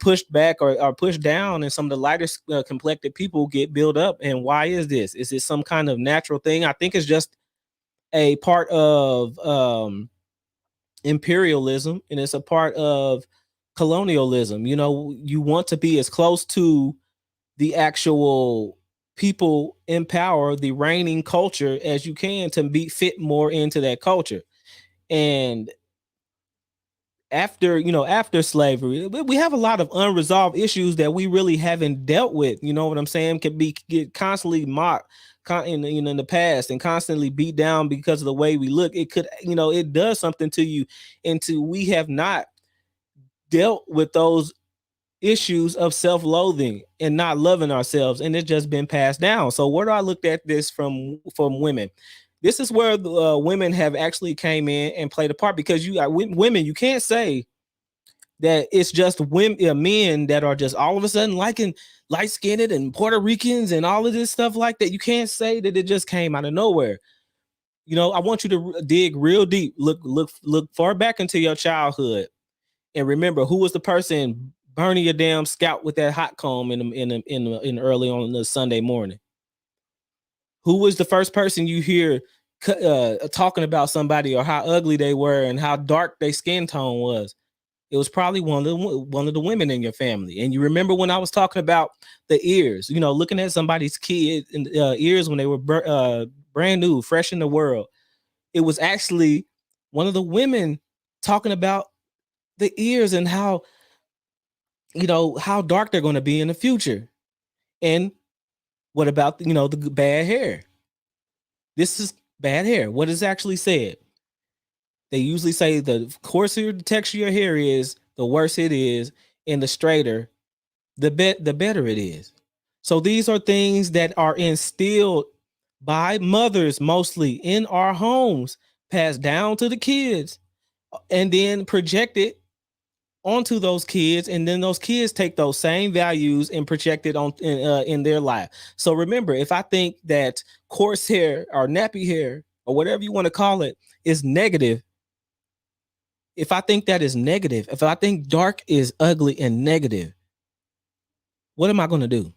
pushed back or pushed down, and some of the lighter complected people get built up. And why is this? Is it some kind of natural thing? I think it's just a part of imperialism, and it's a part of colonialism. You want to be as close to the actual people in power, the reigning culture, as you can, to be fit more into that culture. And after slavery, we have a lot of unresolved issues that we really haven't dealt with. You know what I'm saying? Can be get constantly mocked in the past, and constantly beat down because of the way we look. It could, it does something to you. We have not dealt with those issues of self-loathing and not loving ourselves, and it's just been passed down. So where do I look at this from women? This is where the women have actually came in and played a part, because you women, you can't say that it's just women, men that are just all of a sudden liking light-skinned and Puerto Ricans and all of this stuff like that. You can't say that it just came out of nowhere. I want you to dig real deep, look far back into your childhood, and remember who was the person burning your damn scalp with that hot comb in early on the Sunday morning. Who was the first person you hear talking about somebody, or how ugly they were and how dark their skin tone was? It was probably one of the women in your family. And you remember when I was talking about the ears, looking at somebody's kid in ears when they were brand new, fresh in the world. It was actually one of the women talking about the ears and how dark they're going to be in the future. And what about the bad hair? This is bad hair. What is actually said? They usually say the coarser the texture of your hair is, the worse it is, and the straighter, the better it is. So these are things that are instilled by mothers, mostly in our homes, passed down to the kids, and then projected onto those kids, and then those kids take those same values and project it on in their life. So remember, if I think that coarse hair or nappy hair or whatever you want to call it is negative, if I think that is negative, if I think dark is ugly and negative, what am I going to do?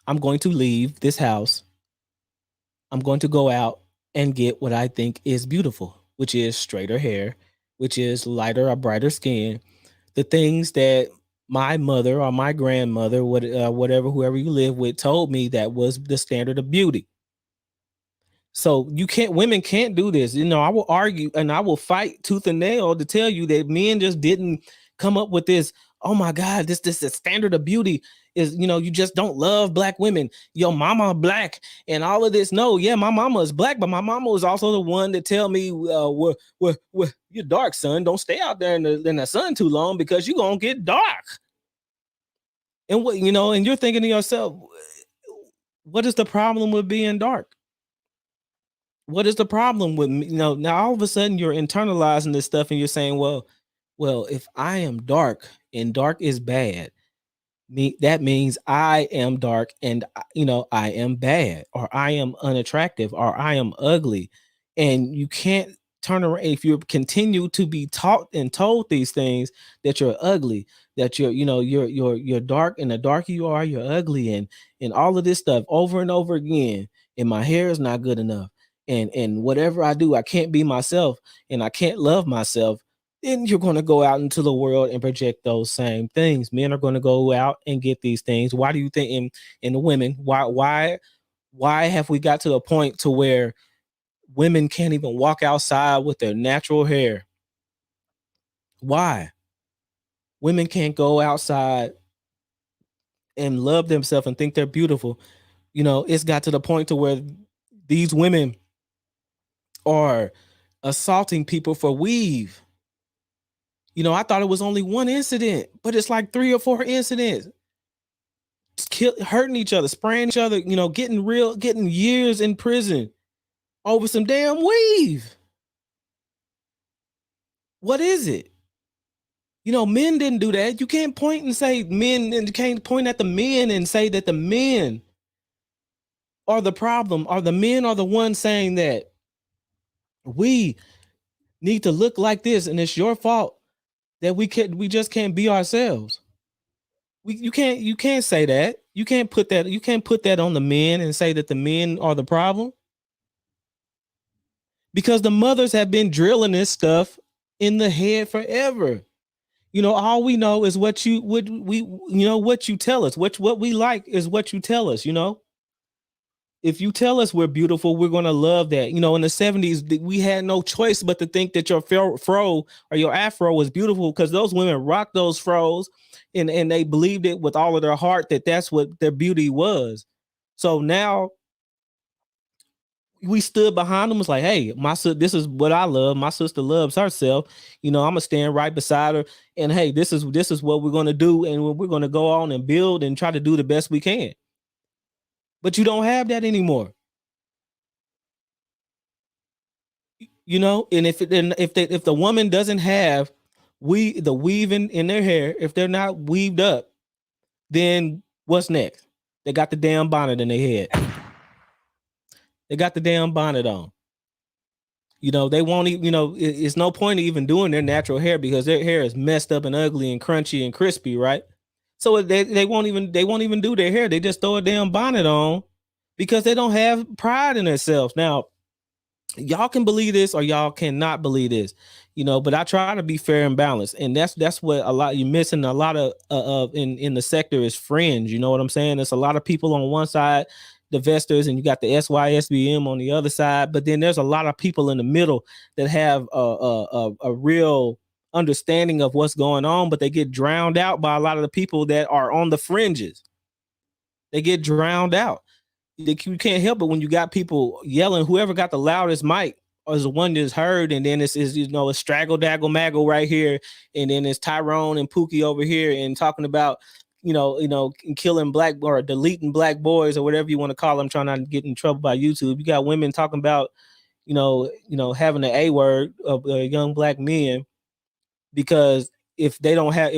I'm going to leave this house. I'm going to go out and get what I think is beautiful, which is straighter hair, which is lighter or brighter skin, the things that my mother or my grandmother, whatever, whoever you live with, told me that was the standard of beauty. So women can't do this. I will argue and I will fight tooth and nail to tell you that men just didn't come up with this. Oh my God, this the standard of beauty is, you just don't love black women. Your mama black and all of this. No, yeah, my mama is black, but my mama was also the one to tell me, you're dark, son. Don't stay out there in the sun too long because you're gonna get dark. And and you're thinking to yourself, what is the problem with being dark? What is the problem with now all of a sudden you're internalizing this stuff and you're saying, well, if I am dark and dark is bad, that means I am dark and I am bad, or I am unattractive, or I am ugly. And you can't turn around if you continue to be taught and told these things, that you're ugly, that you're dark, and the darker you are, you're ugly, and all of this stuff over and over again. And my hair is not good enough, and whatever I do, I can't be myself, and I can't love myself. Then you're going to go out into the world and project those same things. Men are going to go out and get these things. Why do you think in the women, why have we got to a point to where women can't even walk outside with their natural hair? Why? Women can't go outside and love themselves and think they're beautiful. It's got to the point to where these women are assaulting people for weave. I thought it was only one incident, but it's like 3 or 4 incidents. Hurting each other, spraying each other, getting years in prison over some damn weave. What is it? Men didn't do that. You can't point and say men, and you can't point at the men and say that the men are the problem, or the men are the ones saying that we need to look like this, and it's your fault that we just can't be ourselves. You can't say that. You can't put that on the men and say that the men are the problem, because the mothers have been drilling this stuff in the head forever. All we know is what you tell us. What we like is what you tell us. If you tell us we're beautiful, we're going to love that. In the 70s, we had no choice but to think that your fro or your afro was beautiful, because those women rocked those fros, and they believed it with all of their heart that that's what their beauty was. So now we stood behind them. Was like, hey, this is what I love. My sister loves herself. I'm gonna stand right beside her, and hey, this is what we're gonna do, and we're gonna go on and build and try to do the best we can. But you don't have that anymore. And if the woman doesn't have the weaving in their hair, if they're not weaved up, then what's next? They got the damn bonnet in their head. They got the damn bonnet on. They won't even, it's no point of even doing their natural hair, because their hair is messed up and ugly and crunchy and crispy, right? So they won't even do their hair. They just throw a damn bonnet on, because they don't have pride in themselves. Now, y'all can believe this or y'all cannot believe this, but I try to be fair and balanced, and that's what a lot you're missing. A lot of in the sector is fringe. You know what I'm saying? There's a lot of people on one side, the vesters, and you got the SYSBM on the other side, but then there's a lot of people in the middle that have a real understanding of what's going on, but they get drowned out by a lot of the people that are on the fringes. They get drowned out. You can't help it when you got people yelling. Whoever got the loudest mic is the one that's heard, and then it's straggle daggle maggle right here, and then it's Tyrone and Pookie over here, and talking about killing black or deleting black boys or whatever you want to call them, trying not to get in trouble by YouTube. You got women talking about having the A word of young black men, because if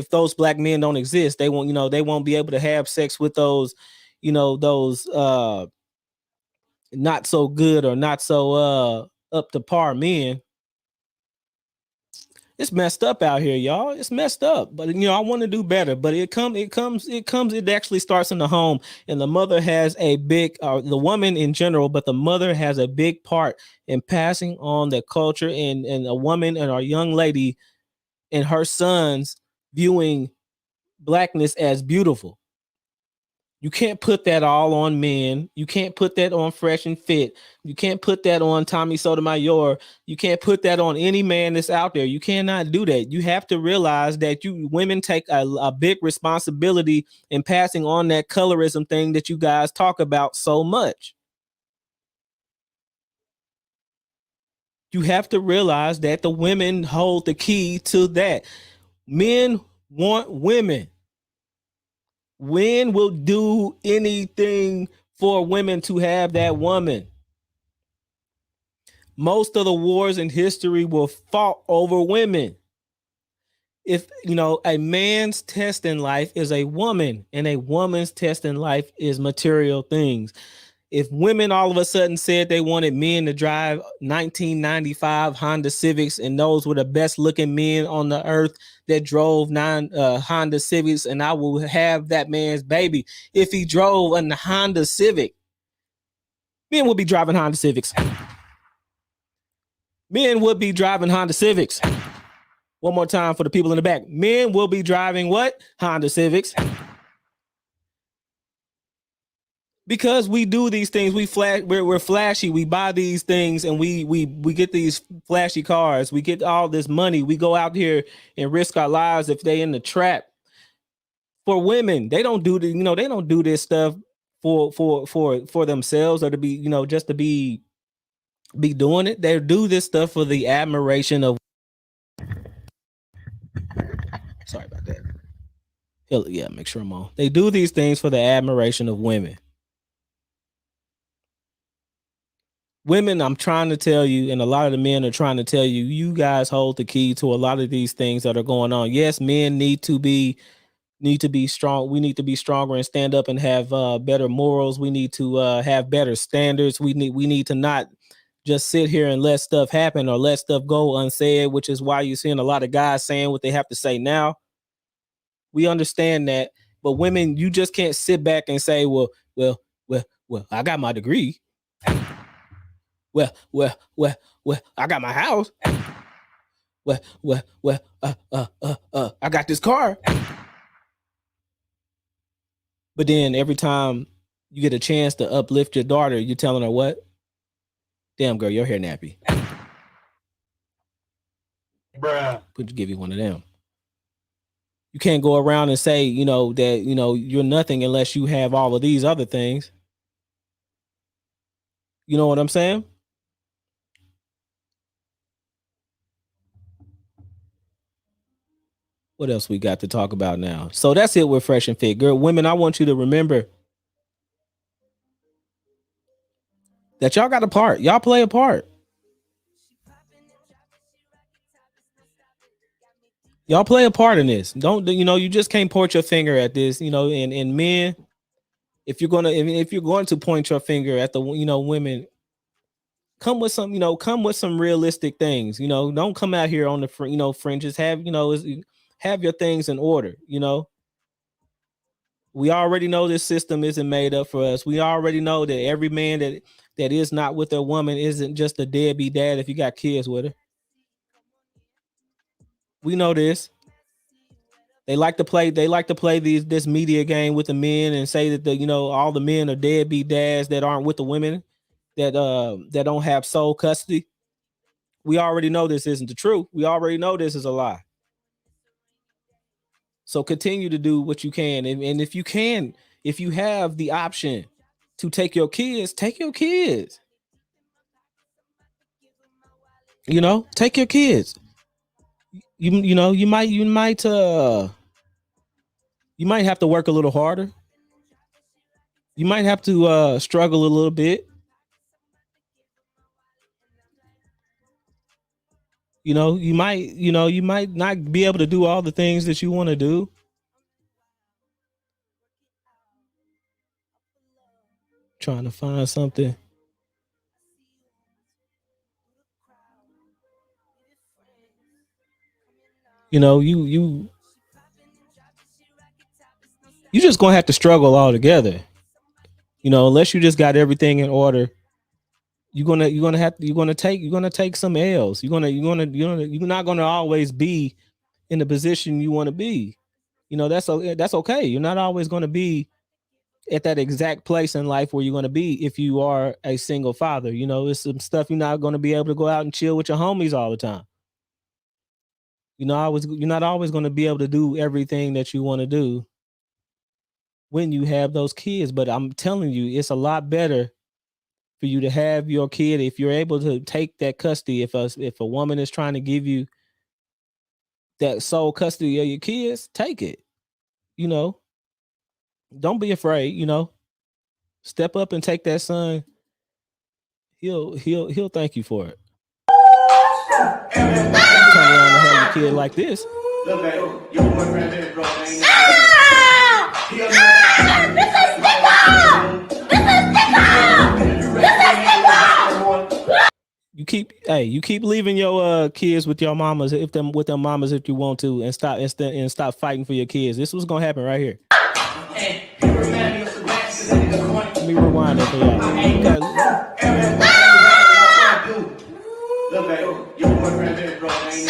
those black men don't exist, they won't be able to have sex with those not so good or not so up to par men. It's messed up out here, y'all. It's messed up. But I want to do better. But it actually starts in the home. And the mother has a big, the woman in general, but the mother has a big part in passing on the culture, and a woman and our young lady and her sons viewing blackness as beautiful. You can't put that all on men. You can't put that on Fresh and Fit. You can't put that on Tommy Sotomayor. You can't put that on any man that's out there. You cannot do that. You have to realize that women take a big responsibility in passing on that colorism thing that you guys talk about so much. You have to realize that the women hold the key to that. Men want women. Men will do anything for women to have that woman. Most of the wars in history were fought over women. If a man's test in life is a woman, and a woman's test in life is material things. If women all of a sudden said they wanted men to drive 1995 Honda Civics, and those were the best looking men on the earth that drove Honda Civics, and I will have that man's baby if he drove a Honda Civic, men will be driving Honda Civics. Men would be driving Honda Civics. One more time for the people in the back. Men will be driving what? Honda Civics. Because we do these things, we're flashy. We buy these things, and we get these flashy cars. We get all this money. We go out here and risk our lives if they in the trap. For women, they don't do they don't do this stuff for themselves, or to be just to be doing it. They do this stuff for the admiration of. Sorry about that. Yeah, make sure I'm on. They do these things for the admiration of women. Women, I'm trying to tell you, and a lot of the men are trying to tell you, you guys hold the key to a lot of these things that are going on. Yes, men need to be strong. We need to be stronger and stand up and have better morals. We need to have better standards. We need to not just sit here and let stuff happen or let stuff go unsaid, which is why you're seeing a lot of guys saying what they have to say now. We understand that, but women, you just can't sit back and say, well, I got my degree. Well, I got my house. I got this car. But then every time you get a chance to uplift your daughter, you're telling her what? Damn, girl, your hair nappy. Bruh. Could give you one of them. You can't go around and say, that, you're nothing unless you have all of these other things. You know what I'm saying? What else we got to talk about now? So that's it with Fresh and Fit. Girl, women, I want you to remember that y'all got a part. Y'all play a part. Y'all play a part in this. Don't, you just can't point your finger at this, and men, if you're going to point your finger at the, women, come with some realistic things. Don't come out here on the fringes. Have your things in order. We already know this system isn't made up for us. We already know that every man that is not with their woman isn't just a deadbeat dad if you got kids with her. We know this. They like to play this media game with the men and say that all the men are deadbeat dads that aren't with the women, that don't have sole custody. We already know this isn't the truth. We already know this is a lie. So continue to do what you can. And if you have the option to take your kids, take your kids. Take your kids. You might have to work a little harder. You might have to struggle a little bit. You might not be able to do all the things that you want to do. Trying to find something. You just gonna have to struggle all together. Unless you just got everything in order, you're gonna take some L's. You're not gonna always be in the position you want to be. That's okay. You're not always gonna be at that exact place in life where you're gonna be if you are a single father. It's some stuff you're not gonna be able to go out and chill with your homies all the time. You're not always gonna be able to do everything that you want to do when you have those kids. But I'm telling you, it's a lot better for you to have your kid if you're able to take that custody. If a woman is trying to give you that sole custody of your kids, take it. Don't be afraid. Step up and take that son. He'll thank you for it. Turn around and have your kid like this. Look, baby, your boyfriend been broke, ain't You keep leaving your kids with your mamas if you want to, and stop fighting for your kids. This was gonna happen right here. Let me rewind it for y'all. Look, baby, your boyfriend been broke, ain't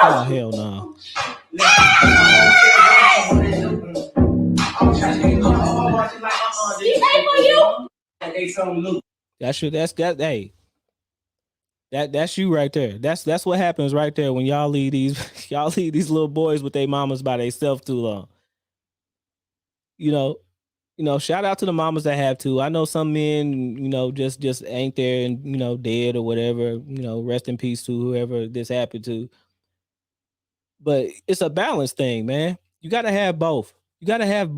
Oh, hell no. That's you right there. That's what happens right there when y'all leave these little boys with their mamas by themselves too long. Shout out to the mamas that have to. I know some men, just ain't there and dead or whatever. Rest in peace to whoever this happened to. But it's a balance thing, man. You gotta have both. You gotta have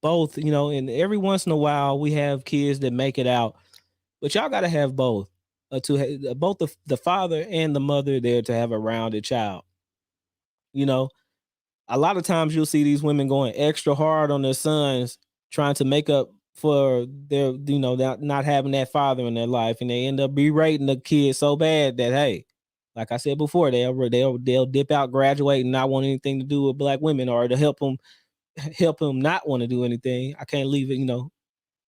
both. And every once in a while we have kids that make it out, but y'all gotta have both. both the father and the mother there to have a rounded child. You know, a lot of times you'll see these women going extra hard on their sons, trying to make up for their, not having that father in their life, and they end up berating the kid so bad that, hey, like I said before, they'll dip out, graduate, and not want anything to do with black women, or to help them not want to do anything. I can't leave it,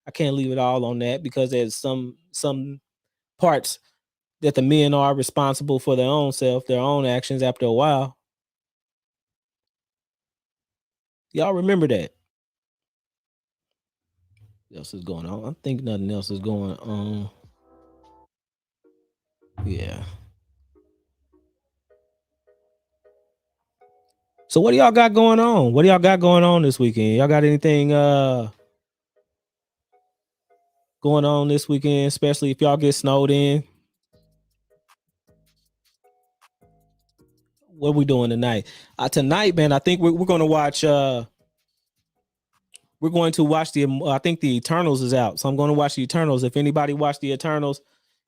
I can't leave it all on that, because there's some parts that the men are responsible for their own self, their own actions after a while. Y'all remember that. What else is going on? I think nothing else is going on. Yeah. So what do y'all got going on? What do y'all got going on this weekend? Y'all got anything going on this weekend, especially if y'all get snowed in? What are we doing tonight? Tonight, man, I think we're going to watch we're going to watch I think the Eternals is out. So I'm going to watch the Eternals. If anybody watched the Eternals,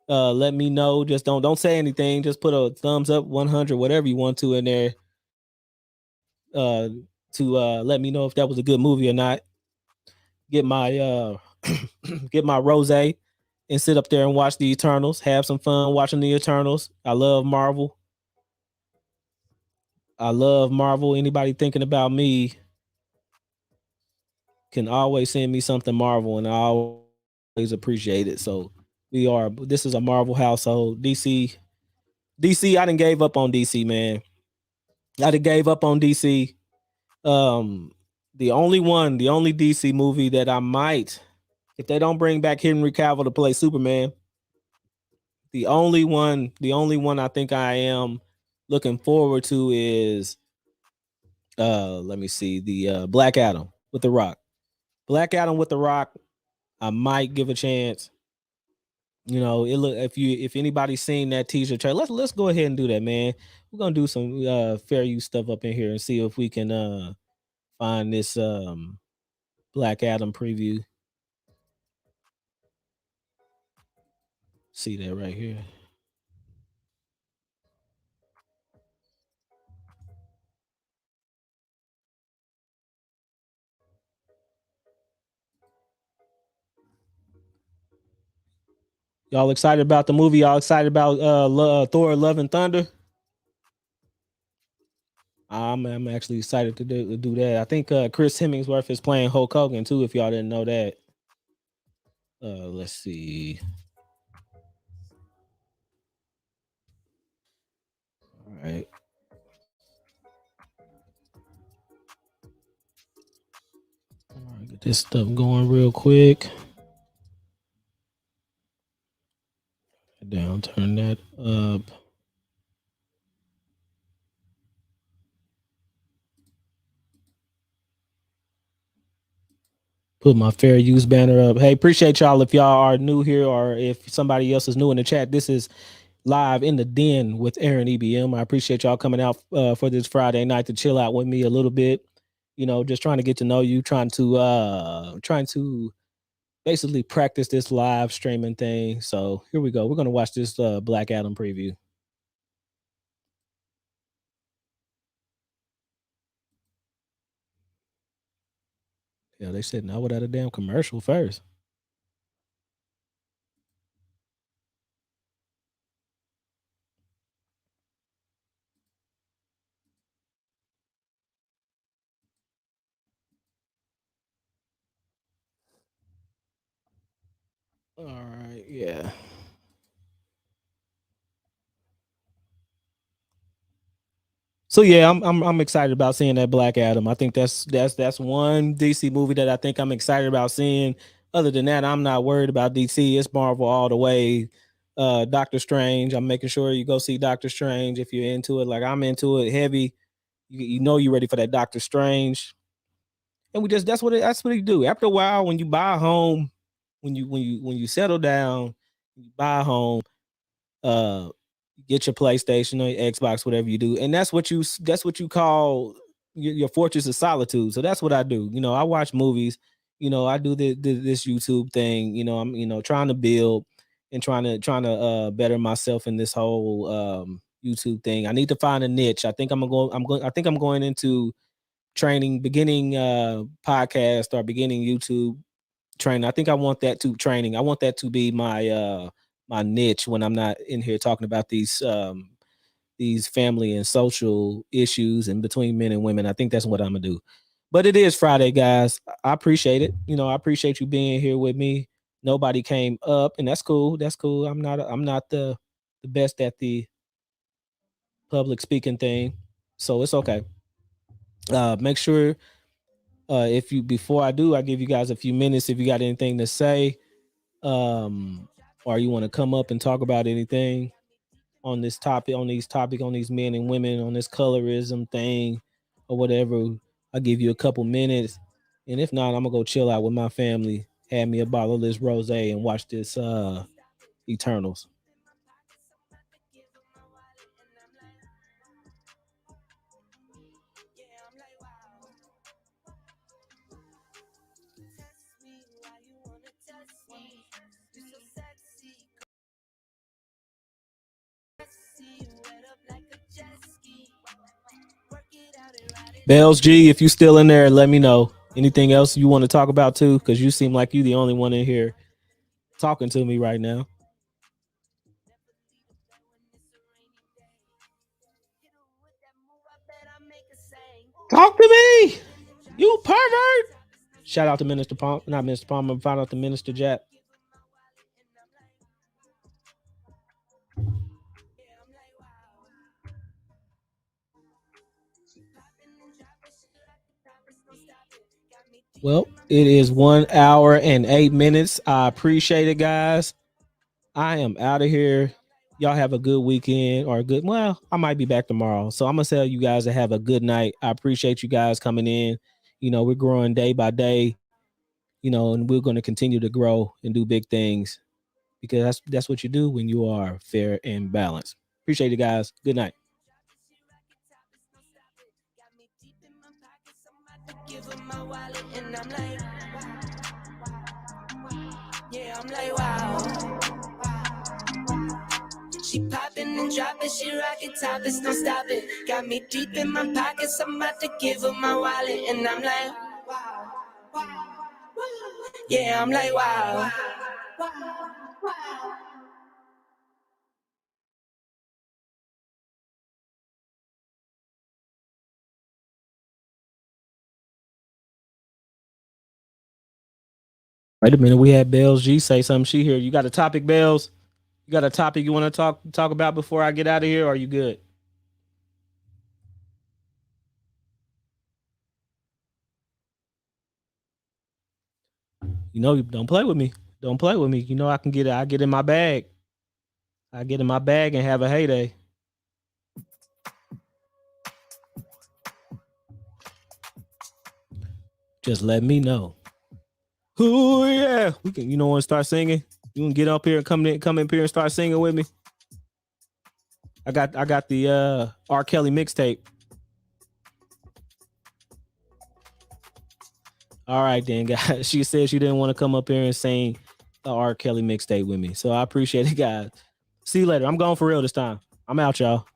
let me know. Just don't say anything. Just put a thumbs up, 100, whatever you want to in there, to let me know if that was a good movie or not. Get my get my rosé and sit up there and watch the Eternals. Have some fun watching the Eternals. I love Marvel. Anybody thinking about me can always send me something Marvel, and I always appreciate it. So this is a Marvel household. DC, I done gave up on DC, man. I done gave up on DC. The only DC movie that I might, if they don't bring back Henry Cavill to play Superman, the only one I think I am looking forward to is let me see, the Black Adam with The Rock. Black Adam with The Rock, I might give a chance. If anybody's seen that teaser trailer, let's go ahead and do that, man. We're gonna do some fair use stuff up in here and see if we can find this Black Adam preview. See that right here. Y'all excited about the movie? Y'all excited about Thor: Love and Thunder? I'm actually excited to do that. I think Chris Hemsworth is playing Hulk Hogan too, if y'all didn't know that. Let's see. All right. All right, get this stuff going real quick. Down, turn that up. Put my fair use banner up. Hey, appreciate y'all if y'all are new here, or if somebody else is new in the chat. This is live in the den with Aaron EBM. I appreciate y'all coming out for this Friday night to chill out with me a little bit. Just trying to get to know you, trying to basically practice this live streaming thing. So here we go. We're gonna watch this Black Adam preview. Yeah, they said now without a damn commercial first. All right, yeah. So yeah, I'm excited about seeing that Black Adam. I think that's one DC movie that I think I'm excited about seeing. Other than that, I'm not worried about DC. It's Marvel all the way. Doctor Strange, I'm making sure you go see Doctor Strange if you're into it. Like I'm into it heavy. You're ready for that Doctor Strange. And that's what you do. After a while, when you buy a home, when you settle down, you buy a home, get your PlayStation or your Xbox, whatever you do, and that's what you call your fortress of solitude. So that's what I do. I watch movies. I do this YouTube thing. I'm trying to build. and trying to better myself in this whole YouTube thing. I need to find a niche. I think I'm going into training, beginning podcast or beginning YouTube training. I think I want that to training. I want that to be my my niche when I'm not in here talking about these family and social issues and between men and women. I think that's what I'm gonna do. But it is Friday, guys. I appreciate it. You know, I appreciate you being here with me. Nobody came up, and that's cool. That's cool. I'm not the best at the public speaking thing, so it's okay. Make sure if you before I do, I give you guys a few minutes if you got anything to say, or you want to come up and talk about anything on this topic, on these men and women, on this colorism thing, or whatever. I'll give you a couple minutes, and if not, I'm gonna go chill out with my family, have me a bottle of this rosé, and watch this Eternals. Bells G, if you still in there, let me know. Anything else you want to talk about too? Because you seem like you the only one in here talking to me right now. Talk to me, you pervert. Shout out to Minister Palm, not Minister Palmer. Shout out to Minister Jack. Well, it is 1 hour and 8 minutes. I appreciate it, guys. I am out of here. Y'all have a good weekend or a good, well, I might be back tomorrow. So I'm going to tell you guys to have a good night. I appreciate you guys coming in. You know, we're growing day by day, you know, and we're going to continue to grow and do big things because that's what you do when you are fair and balanced. Appreciate it, guys. Good night. Give her my wallet and I'm like, yeah, I'm like, wow. She popping and dropping, she rocking topless, don't stop it. Got me deep in my pockets, I'm about to give her my wallet and I'm like, yeah, I'm like, wow. Wait a minute, we had Bells G say something. She here. You got a topic, Bells? You got a topic you want to talk about before I get out of here? Or are you good? You know, don't play with me. Don't play with me. You know, I can get it. I get in my bag. I get in my bag and have a heyday. Just let me know. Oh yeah, we can. You know, want to start singing? You can get up here and come up here and start singing with me. I got the R. Kelly mixtape. All right, then, guys. She said she didn't want to come up here and sing the R. Kelly mixtape with me. So I appreciate it, guys. See you later. I'm going for real this time. I'm out, y'all.